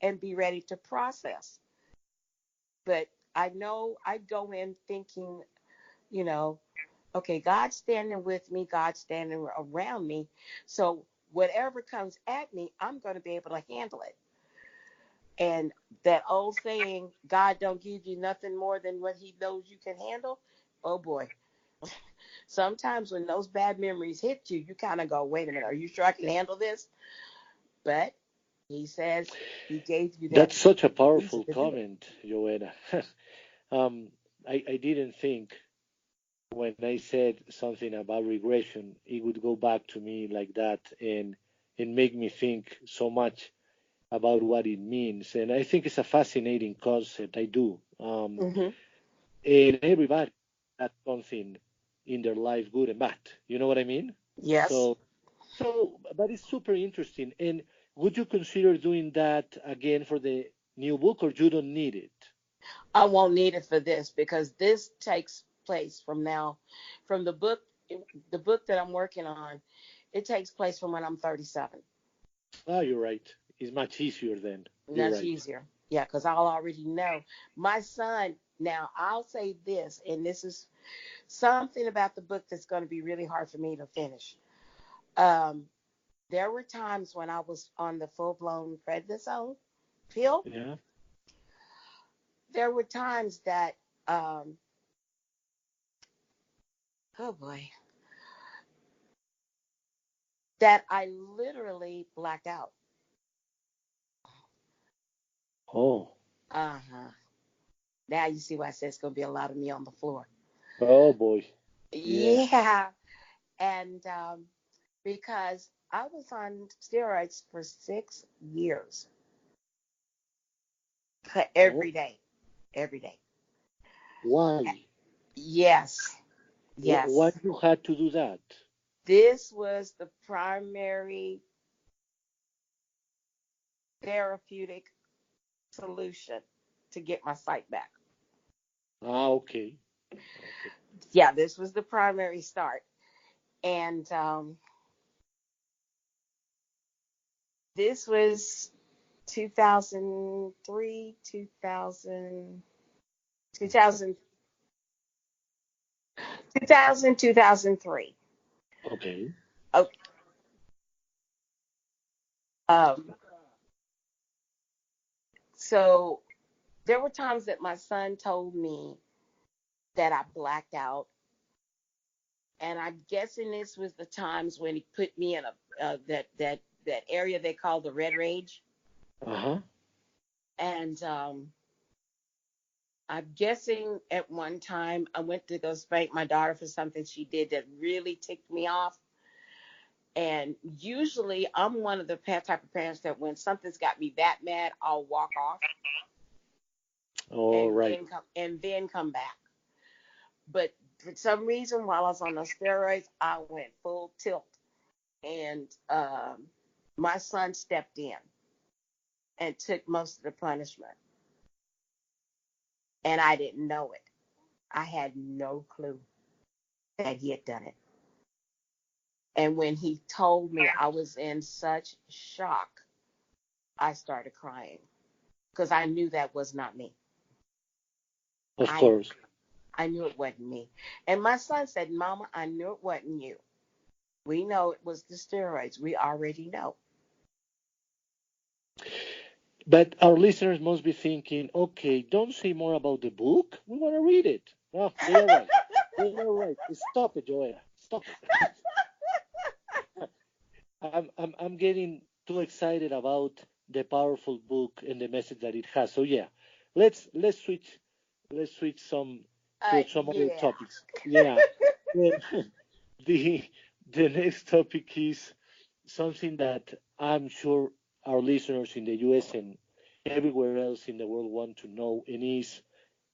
and be ready to process. But I know I go in thinking, you know, okay, God's standing with me, God's standing around me. So whatever comes at me, I'm going to be able to handle it. And that old saying, God don't give you nothing more than what he knows you can handle. Oh boy. Sometimes when those bad memories hit you, you kind of go, wait a minute, are you sure I can handle this? But he says he gave you that That's such a reason powerful to do it. comment, Joanna. um, I didn't think when I said something about regression, it would go back to me like that and make me think so much about what it means. And I think it's a fascinating concept. I do. Hmm. And everybody has something in their life, good and bad. You know what I mean? Yes. So, but it's super interesting. And would you consider doing that again for the new book, or you don't need it? I won't need it for this because this takes place from now, from the book that I'm working on, it takes place from when I'm 37. Ah, you're right. It's much easier then. You're Much right. easier. Yeah, because I'll already know. My son, now I'll say this, and this is something about the book that's going to be really hard for me to finish. Um, there were times when I was on the full blown prednisone pill. Yeah. There were times that, um, oh boy, that I literally blacked out. Oh. Uh huh. Now you see why I said it's going to be a lot of me on the floor. Oh boy. Yeah. Yeah. And because I was on steroids for 6 years, Oh. every day, every day. Why? Yes, Why yes. you had to do that? This was the primary therapeutic solution to get my sight back. Ah, okay. Okay. Yeah, this was the primary start. And this was 2003, 2000, 2000, 2000, 2003. Okay. Oh, um, so there were times that my son told me that I blacked out, and I'm guessing this was the times when he put me in a that area they call the red rage, Uh-huh. and I'm guessing at one time I went to go spank my daughter for something she did that really ticked me off. And usually I'm one of the type of parents that when something's got me that mad, I'll walk off All right. and then come back. But for some reason, while I was on those steroids, I went full tilt, and my son stepped in and took most of the punishment, and I didn't know it. I had no clue that he had done it. And when he told me, I was in such shock. I started crying because I knew that was not me. Of I course. I knew it wasn't me. And my son said, "Mama, I knew it wasn't you. We know it was the steroids. We already know." But our listeners must be thinking, okay, don't say more about the book. We want to read it. Oh, they are right. They are right. Stop it, Joanna. Stop it. I'm getting too excited about the powerful book and the message that it has. So yeah, let's switch some to some other Yeah. topics. Yeah. The the the next topic is something that I'm sure our listeners in the US and everywhere else in the world want to know, and is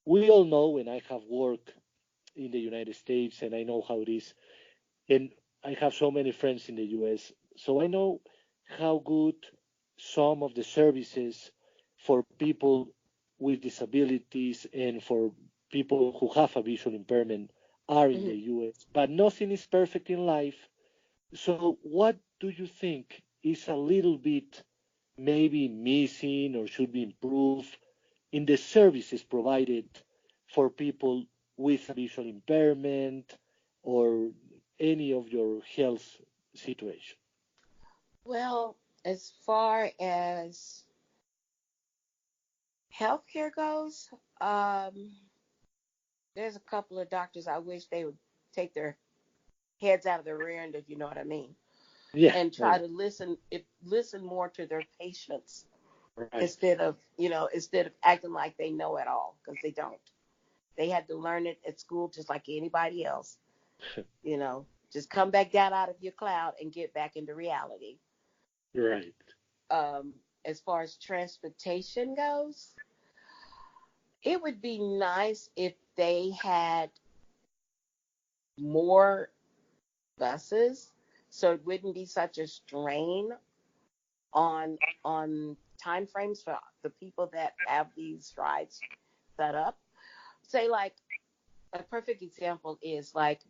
we all know, and I have worked in the United States, and I know how it is, and I have so many friends in the US, so I know how good some of the services for people with disabilities and for people who have a visual impairment are in Mhm. the US. But nothing is perfect in life. So, what do you think is a little bit maybe missing or should be improved in the services provided for people with a visual impairment or any of your health situation? Well, as far as healthcare goes, um, there's a couple of doctors I wish they would take their heads out of the rear end, if you know what I mean, Yeah, and oh, try to listen more to their patients right. instead of acting like they know it all, because they don't. They had to learn it at school just like anybody else. You know, just come back down out of your cloud and get back into reality. Right. As far as transportation goes, it would be nice if they had more buses, so it wouldn't be such a strain on time frames for the people that have these rides set up. Say, like, a perfect example is like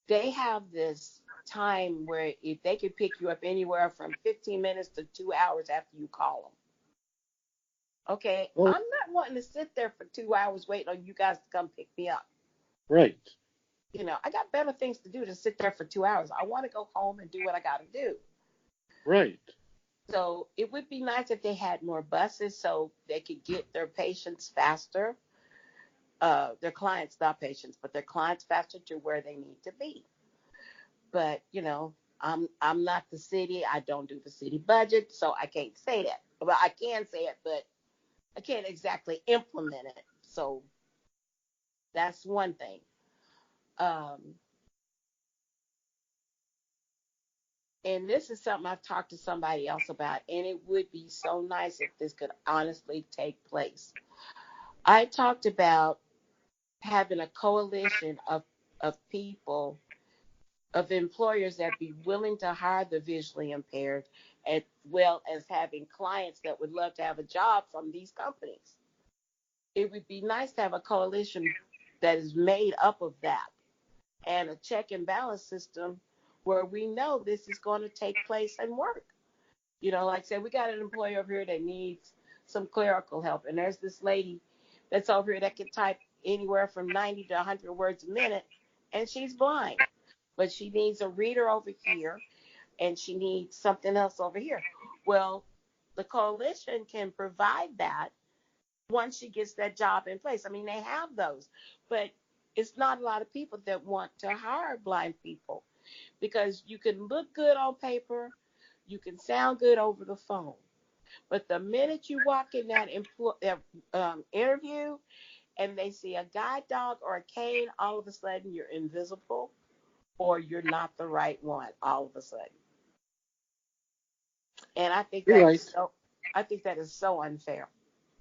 they have this time where if they could pick you up anywhere from 15 minutes to 2 hours after you call them. Okay, Oh, I'm not wanting to sit there for 2 hours waiting on you guys to come pick me up. right. I got better things to do than sit there for 2 hours. I want to go home and do what I got to do. Right. So it would be nice if they had more buses so they could get their patients faster, their clients, not patients, but their clients faster to where they need to be. But I'm not the city. I don't do the city budget, so I can't say that. Well, I can say it, but I can't exactly implement it. So that's one thing. Um, and this is something I've talked to somebody else about, and it would be so nice if this could honestly take place. I talked about having a coalition of people, of employers that be willing to hire the visually impaired, as well as having clients that would love to have a job from these companies. It would be nice to have a coalition that is made up of that, and a check and balance system where we know this is going to take place and work. Like I said, we got an employee over here that needs some clerical help, and there's this lady that's over here that can type anywhere from 90 to 100 words a minute, and she's blind, but she needs a reader over here, and she needs something else over here. Well, the coalition can provide that once she gets that job in place. I mean, they have those, but it's not a lot of people that want to hire blind people, because you can look good on paper, you can sound good over the phone, but the minute you walk in that interview and they see a guide dog or a cane, all of a sudden you're invisible, or you're not the right one all of a sudden. And You're right. I think that is so unfair.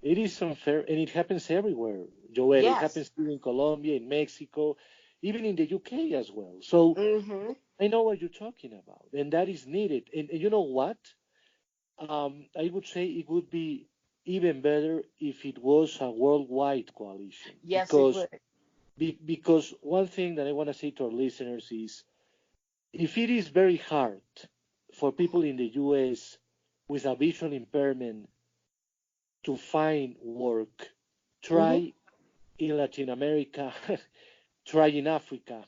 It is unfair, and it happens everywhere, Joel. It Yes. happens here in Colombia, in Mexico, even in the UK as well. So Mhm. I know what you're talking about, and that is needed. And you know what? I would say it would be even better if it was a worldwide coalition, Yes, it would. because one thing that I want to say to our listeners is, if it is very hard for people in the US with a visual impairment to find work, Mhm. try in Latin America, try in Africa,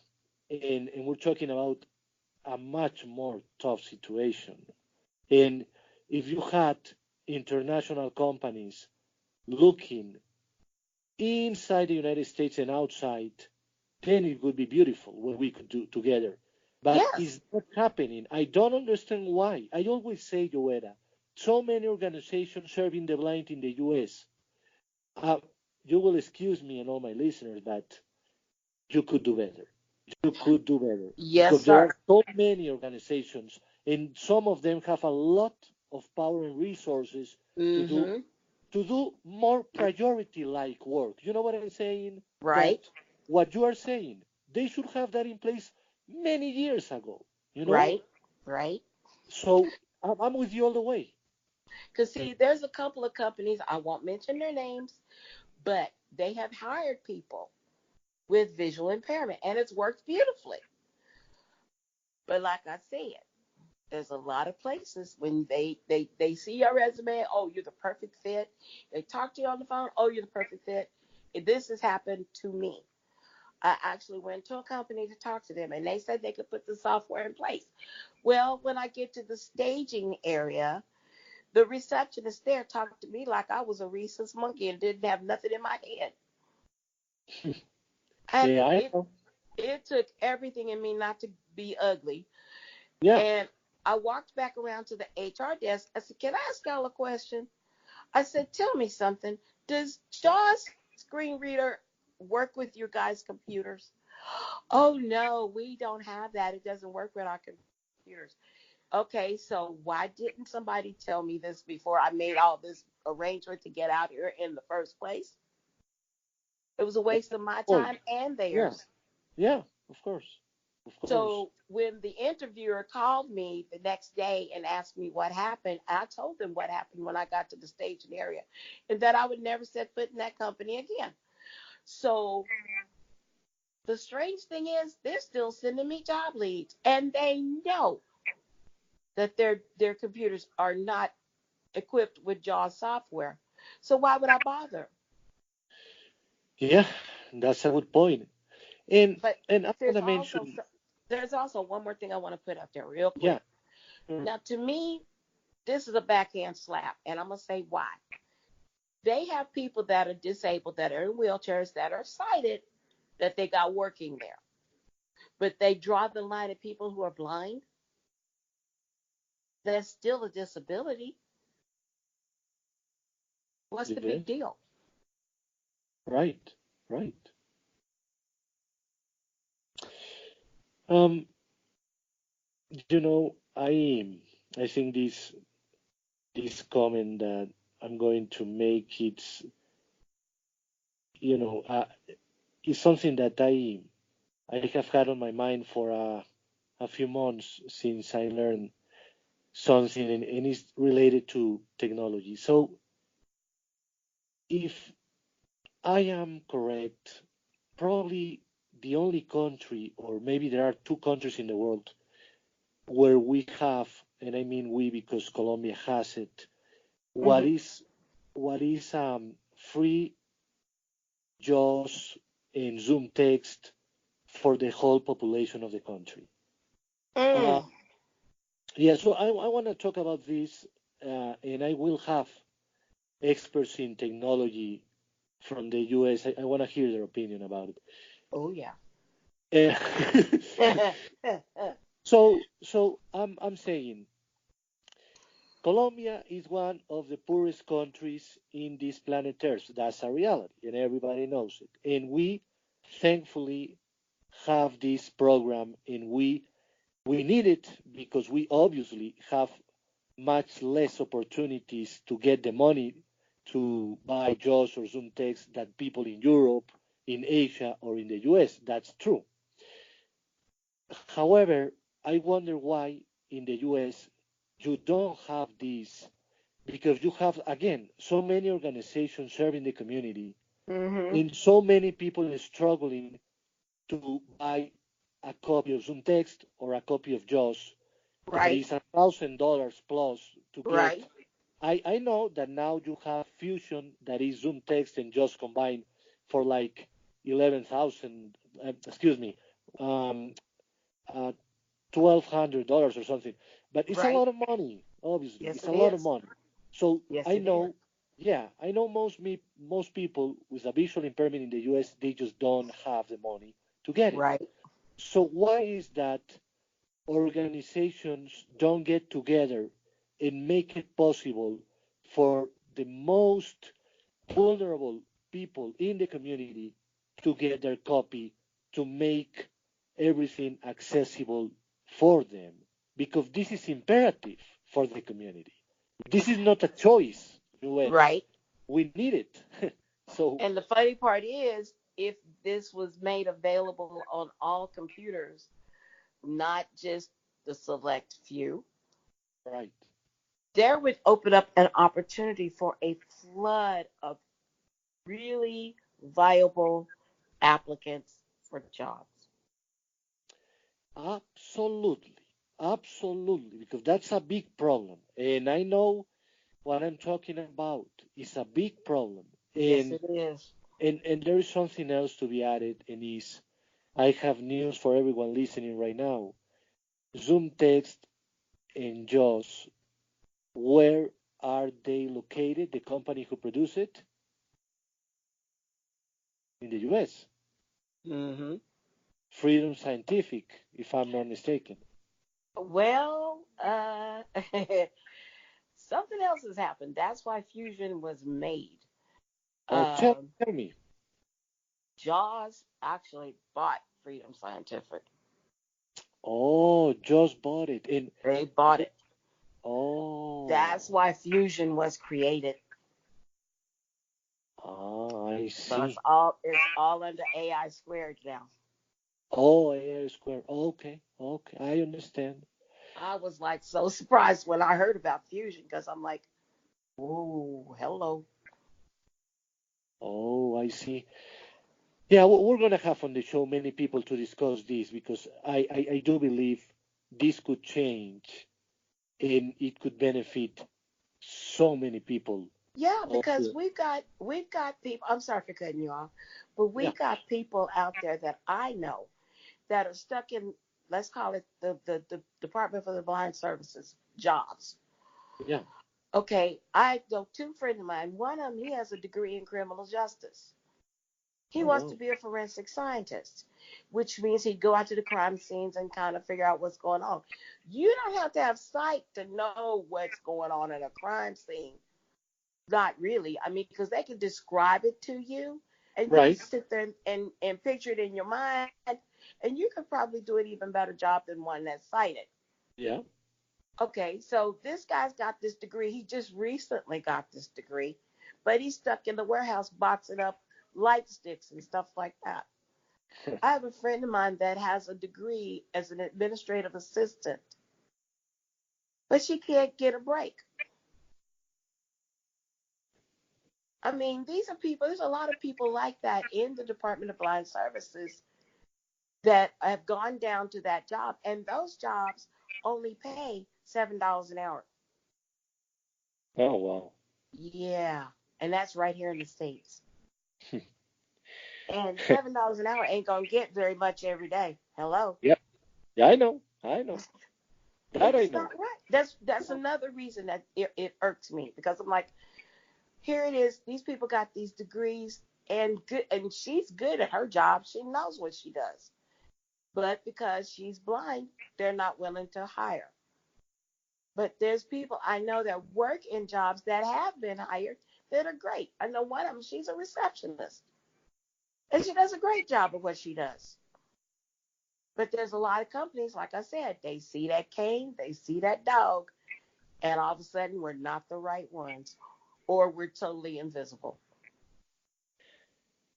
and we're talking about a much more tough situation. And if you had international companies looking inside the United States and outside, then it would be beautiful what we could do together. But Yes. it's not happening. I don't understand why. I always say, Jo-etta, so many organizations serving the blind in the US. Uh, you will excuse me and all my listeners, but you could do better. You could do better Yes, because there are sir. so many organizations, and some of them have a lot of power and resources to do Mm-hmm. more priority-like work. You know what I'm saying? That Right. what you are saying, they should have that in place many years ago. You know? Right. Right. So I'm with you all the way. Because, see, there's a couple of companies, I won't mention their names, but they have hired people with visual impairment, and it's worked beautifully. But like I said, there's a lot of places when they see your resume, oh, you're the perfect fit. They talk to you on the phone, oh, you're the perfect fit. This has happened to me. I actually went to a company to talk to them, and they said they could put the software in place. Well, when I get to the staging area, the receptionist there talked to me like I was a rhesus monkey and didn't have nothing in my head. And Yeah, I it know. it took everything in me not to be ugly. Yeah. And I walked back around to the HR desk. I said, "Can I ask y'all a question?" I said, "Tell me something. Does JAWS screen reader work with your guys' computers?" "Oh no, we don't have that. It doesn't work with our computers." "Okay, so why didn't somebody tell me this before I made all this arrangement to get out here in the first place?" It was a waste of my Point. time and Yeah. theirs. Yeah. Of course. Of course. So when the interviewer called me the next day and asked me what happened, I told them what happened when I got to the staging area and that I would never set foot in that company again. So the strange thing is they're still sending me job leads and they know that their computers are not equipped with JAWS software. So why would I bother? Yeah, that's a good point. And But and I'm there's gonna also mention. there's also one more thing I want to put up there real Yeah. quick. Sure. Now, to me, this is a backhand slap, and I'm gonna say why. They have people that are disabled, that are in wheelchairs, that are sighted, that they got working there, but they draw the line at people who are blind. That's still a disability. What's the Yes. big deal? Right. Right. Um. I think this comment that I'm going to make you know uh, is something that I have had on my mind for a few months since I learned something, and it's related to technology. So if I am correct, probably the only country, or maybe there are two countries in the world where we have, and I mean we because Colombia has it, what Mm-hmm. is what is free JAWS and Zoom text for the whole population of the country. Uh, Mm. yeah, so I want to talk about this, and I will have experts in technology from the US. I want to hear their opinion about Oh yeah. it. So I'm saying Colombia is one of the poorest countries in this planet Earth. That's a reality, and everybody knows it. And we, thankfully, have this program, and we need it because we obviously have much less opportunities to get the money to buy JAWS or Zoom text than people in Europe, in Asia, or in the US. That's true. However, I wonder why in the US you don't have this because you have, again, so many organizations serving the community Mm-hmm. and so many people struggling to buy a copy of Zoom text or a copy of JAWS that Right. is $1,000 plus to get. Right. I know that now you have Fusion that is Zoom text and JAWS combined for like 11,000, excuse me, um, uh, $1,200 or something. But it's a Right. lot of money. Obviously, Yes, it's it a lot of is. money. So Yes, I it is. know, yeah, I know most people with a visual impairment in the U.S. they just don't have the money to get it. Right. So why is that organizations don't get together and make it possible for the most vulnerable people in the community to get their copy to make everything accessible for them because this is imperative for the community. This is not a choice, Jo-etta. Right. We need it. So, And the funny part is, if this was made available on all computers, not just the select few, right. there would open up an opportunity for a flood of really viable applicants for jobs. Absolutely. Absolutely. Because that's a big problem. And I know what I'm talking about. It's a big problem. Yes, And it is. and there is something else to be added, and is I have news for everyone listening right now. Zoom Text and JAWS, where are they located? The company who produce it in the U.S. Hmm. Freedom Scientific, if I'm not mistaken. Well, something else has happened. That's why Fusion was made. Oh, Um, tell me. Jaws actually bought Freedom Scientific. Oh, just bought it. And They bought it. That's oh, why Fusion was created. I So it's see. all under AI squared now. Oh, AI square. Okay, okay, I understand. I was like so surprised when I heard about Fusion because I'm like, oh, hello. Oh, I see. Yeah, we're going to have on the show many people to discuss this because I do believe this could change and it could benefit so many people. Yeah, Of because the, we've got people. I'm sorry for cutting you off, but yeah, we got people out there that I know that are stuck in, let's call it the Department for the Blind Services jobs. yeah. Okay, I know two friends of mine. One of them, he has a degree in criminal justice. He Oh, wants to wow. be a forensic scientist, which means he'd go out to the crime scenes and kind of figure out what's going on. You don't have to have sight to know what's going on in a crime scene. Not really. I mean, because they can describe it to you and you can Right. sit there and picture it in your mind, and you could probably do an even better job than one that's sighted. Yeah. Okay, so this guy's got this degree. He just recently got this degree, but he's stuck in the warehouse boxing up light sticks and stuff like that. I have a friend of mine that has a degree as an administrative assistant, but she can't get a break. I mean, these are people, there's a lot of people like that in the Department of Blind Services that have gone down to that job, and those jobs only pay $7 an hour. Oh, wow. Yeah, and that's right here in the States. And $7 an hour ain't gonna get very much every day. Hello. Yeah. Yeah, I know. I know. That I It's know. not right. That's another reason that it irks me because I'm like, here it is. These people got these degrees and good, and she's good at her job. She knows what she does. But because she's blind, they're not willing to hire. But there's people I know that work in jobs that have been hired that are great. I know one of them, she's a receptionist, and she does a great job of what she does. But there's a lot of companies, like I said, they see that cane, they see that dog, and all of a sudden we're not the right ones, or we're totally invisible.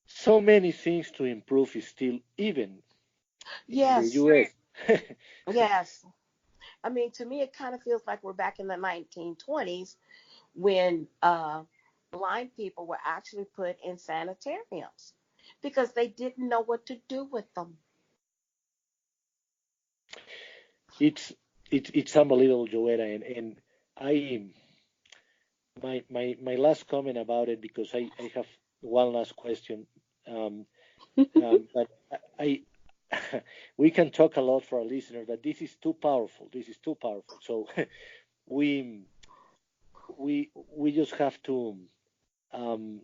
So many things to improve is still even in the Yes, U.S. yes. I mean, to me, it kind of feels like we're back in the 1920s when blind people were actually put in sanitariums because they didn't know what to do with them. it's it's unbelievable, Jo-etta, and I my last comment about it because I have one last question. Um, but we can talk a lot for our listeners, but this is too powerful. This is too powerful. So we we just have to um,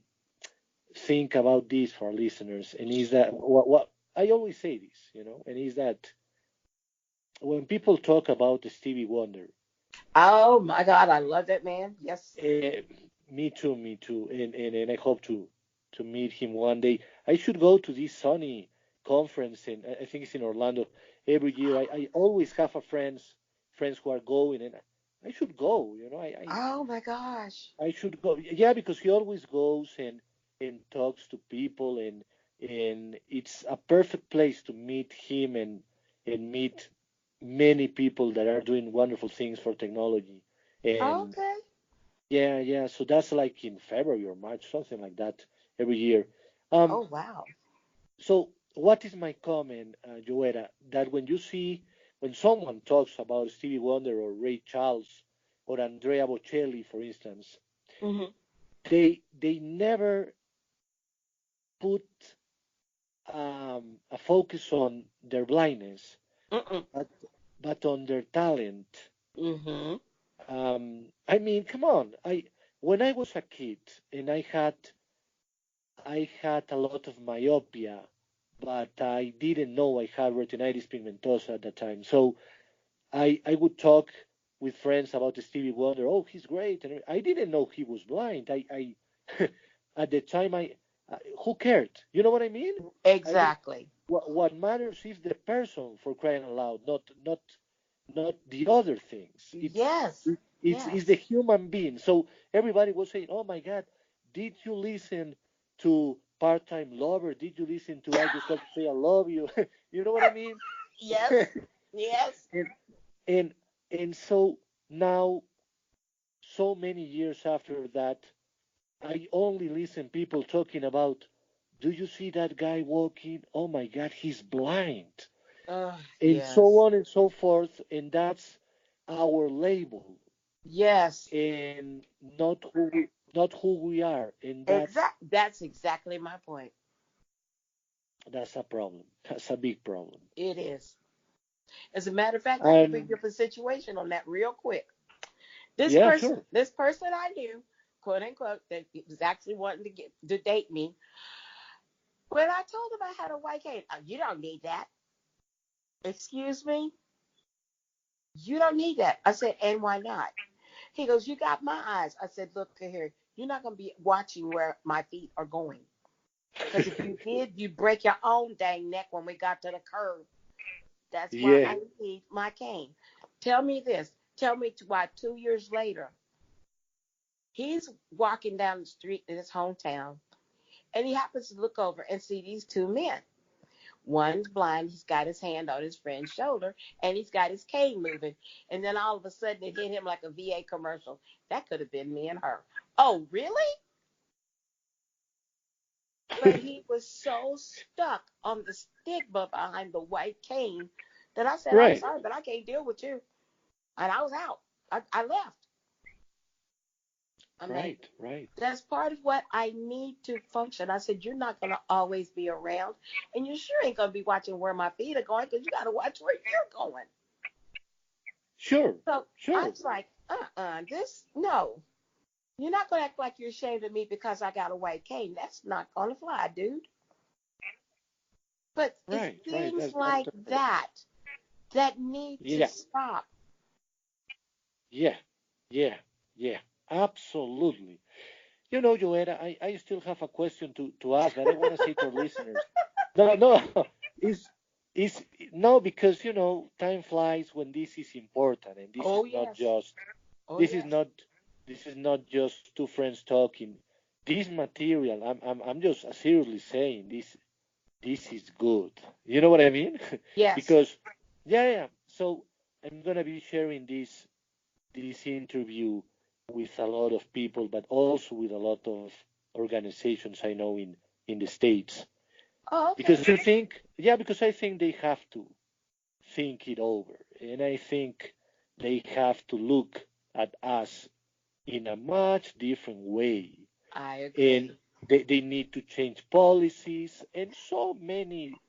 think about this for our listeners, and is that what I always say this, and is that when people talk about Stevie Wonder, Oh my God, I love that man. Yes. uh, me too, and I hope to meet him one day. I should go to this Sony conference, and I think it's in Orlando every year. I always have a friends who are going, and I should go. Oh my gosh. I should go. Yeah, because he always goes and talks to people, and it's a perfect place to meet him and meet many people that are doing wonderful things for technology. And Okay. yeah, yeah. So that's like in February or March, something like that, every year. Um, Oh wow. so what is my comment, Jo-etta, that when someone talks about Stevie Wonder or Ray Charles or Andrea Bocelli, for instance, Mhm. they never put a focus on their blindness, Mm. but on their talent. Mhm. I mean, come on. I When I was a kid and I had a lot of myopia, but I didn't know I had retinitis pigmentosa at the time. So I would talk with friends about Stevie Wonder. Oh, he's great, and I didn't know he was blind. I at the time who cared? You know what I mean? I mean, Exactly. what matters is the person, for crying out loud, not the other things. Yes. It's the Yes. human being. So everybody was saying, "Oh my God, did you listen to Part Time Lover? Did you listen to I Just Want to Say I Love You?" You know what I mean? Yes. Yes. and and and so now, so many years after that, I only listen people talking about, "Do you see that guy walking? Oh my God, he's blind," and so Yes. on and so forth. And that's our label, Yes. and not who we are, and That's exactly my point. that's a problem. That's a big problem. It is. As a matter of fact, I can bring And you up a situation on that real quick. This yeah, person, sure. this person I knew, quote unquote, that was actually wanting to date me. When I told him I had a white cane, you don't need that. Excuse me, you don't need that. I said, and why not? He goes, you got my eyes. I said, look here, you're not gonna be watching where my feet are going. Because if you did, you'd break your own dang neck when we got to the curb. That's why Yeah, I need my cane. Tell me this. Tell me why 2 years later, he's walking down the street in his hometown, and he happens to look over and see these two men. One's blind, he's got his hand on his friend's shoulder, and he's got his cane moving. And then all of a sudden, it hit him like a VA commercial. That could have been me and her. Oh, really? But he was so stuck on the stigma behind the white cane that I said, I'm right, sorry, but I can't deal with you. And I was out. I left. I'm like, right, right. that's part of what I need to function. I said, you're not going to always be around, and you sure ain't going to be watching where my feet are going because you got to watch where you're going. Sure, So I sure. was like, this, no. You're not going to act like you're ashamed of me because I got a white cane. That's not going to fly, dude. But it's Right, right. things like that that need to Yeah, stop. yeah, yeah, yeah. Absolutely. Jo-etta, I still have a question to ask, but I want to say to our listeners, no, no, is is no, because time flies when this is important, and Oh, yes. Oh, this is yes. not this is not just two friends talking. This material, I'm just seriously saying this is good. You know what I mean? Yes. Because yeah, yeah. So I'm gonna be sharing this interview with a lot of people, but also with a lot of organizations I know in the States. Oh, okay. Because I think they have to think it over. And I think they have to look at us in a much different way. I And agree. they need to change policies and so many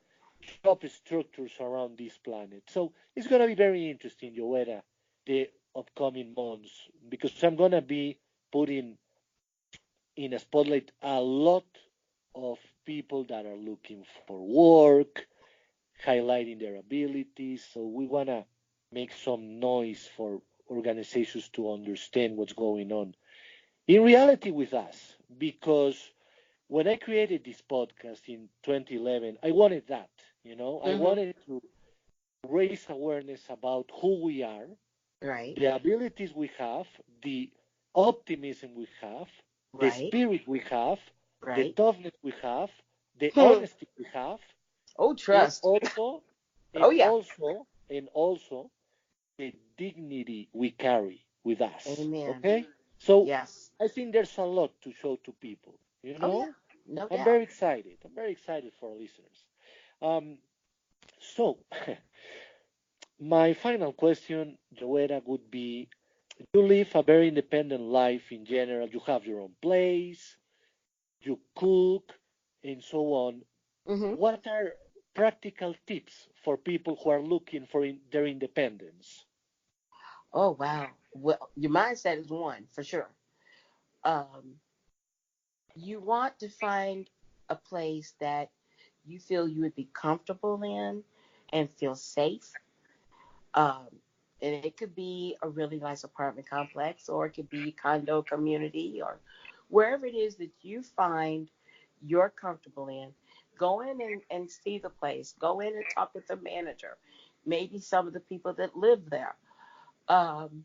job structures around this planet. So it's going to be very interesting, Jo-etta, the upcoming months, because I'm going to be putting in a spotlight a lot of people that are looking for work, highlighting their abilities. So we want to make some noise for organizations to understand what's going on in reality with us. Because when I created this podcast in 2011, I wanted that. I Mm-hmm. wanted to raise awareness about who we are Right. the abilities we have, the optimism we have, the Right. spirit we have, the Right. toughness we have, the Hmm. honesty we have, Oh, and trust. also, Oh, and yeah. also, and also the dignity we carry with us. Amen. Okay? So Yes. I think there's a lot to show to people. You Oh, yeah. know? No I'm doubt. very excited. I'm very excited for our listeners. Um, so my final question, Jo-etta, would be you live a very independent life in general. You have your own place, you cook, and so on. Hmm. What are practical tips for people who are looking for their independence? Oh, wow. Well, your mindset is one for sure. Um, you want to find a place that you feel you would be comfortable in and feel safe. Um, and it could be a really nice apartment complex, or it could be condo community, or wherever it is that you find you're comfortable in. Go in and see the place. Go in and talk with the manager, maybe some of the people that live there. Um,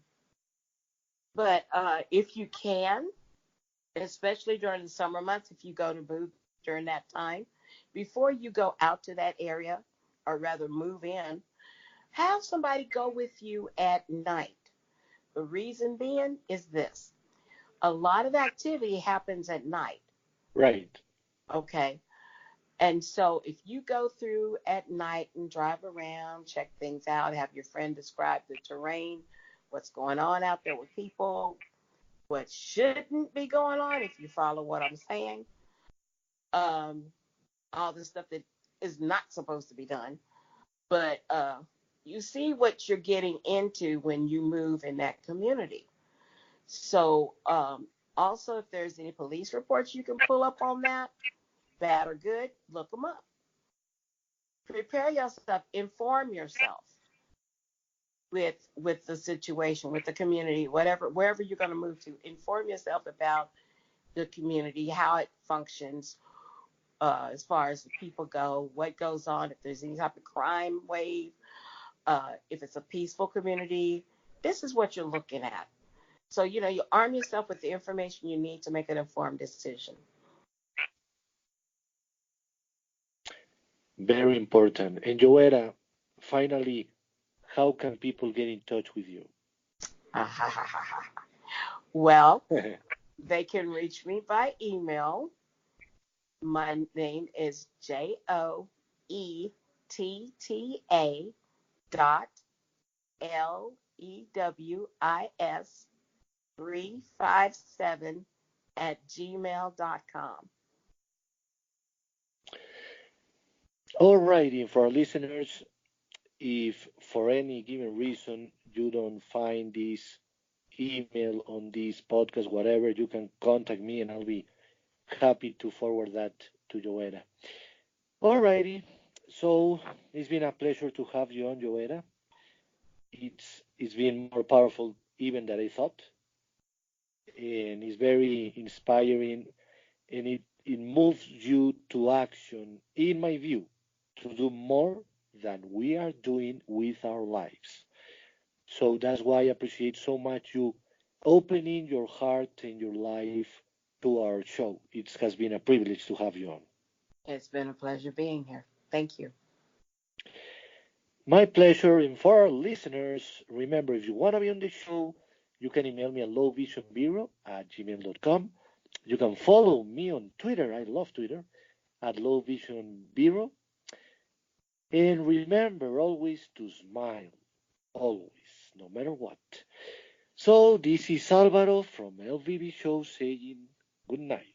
but if you can, especially during the summer months, if you go to move during that time, before you go out to that area, or rather move in, have somebody go with you at night. The reason being is this: a lot of activity happens at night, Right. okay? And so if you go through at night and drive around, check things out, have your friend describe the terrain, what's going on out there with people, what shouldn't be going on, if you follow what I'm saying, um, all the stuff that is not supposed to be done. But you see what you're getting into when you move in that community. So also, if there's any police reports you can pull up on that, bad or good, look them up. Prepare yourself, inform yourself with the situation, with the community, whatever, wherever you're going to move to. Inform yourself about the community, how it functions, as far as the people go, what goes on, if there's any type of crime wave, if it's a peaceful community. This is what you're looking at. So, you arm yourself with the information you need to make an informed decision. Very important. And Jo-etta, finally, how can people get in touch with you? Well, they can reach me by email. My name is JOETA.LEWIS 357 at gmail.com. All righty, for our listeners, if for any given reason you don't find this email on this podcast, whatever, you can contact me and I'll be happy to forward that to Jo-etta. All righty, so it's been a pleasure to have you on, Jo-etta. It's been more powerful even than I thought, and it's very inspiring, and it moves you to action, in my view, to do more than we are doing with our lives. So that's why I appreciate so much you opening your heart and your life to our show. It has been a privilege to have you on. It's been a pleasure being here. Thank you. My pleasure. And for our listeners, remember if you want to be on the show, you can email me at lowvisionbureau@gmail.com. You can follow me on Twitter. I love Twitter at lowvisionbureau. And remember always to smile. Always, no matter what. So this is Alvaro from LVB Show saying good night.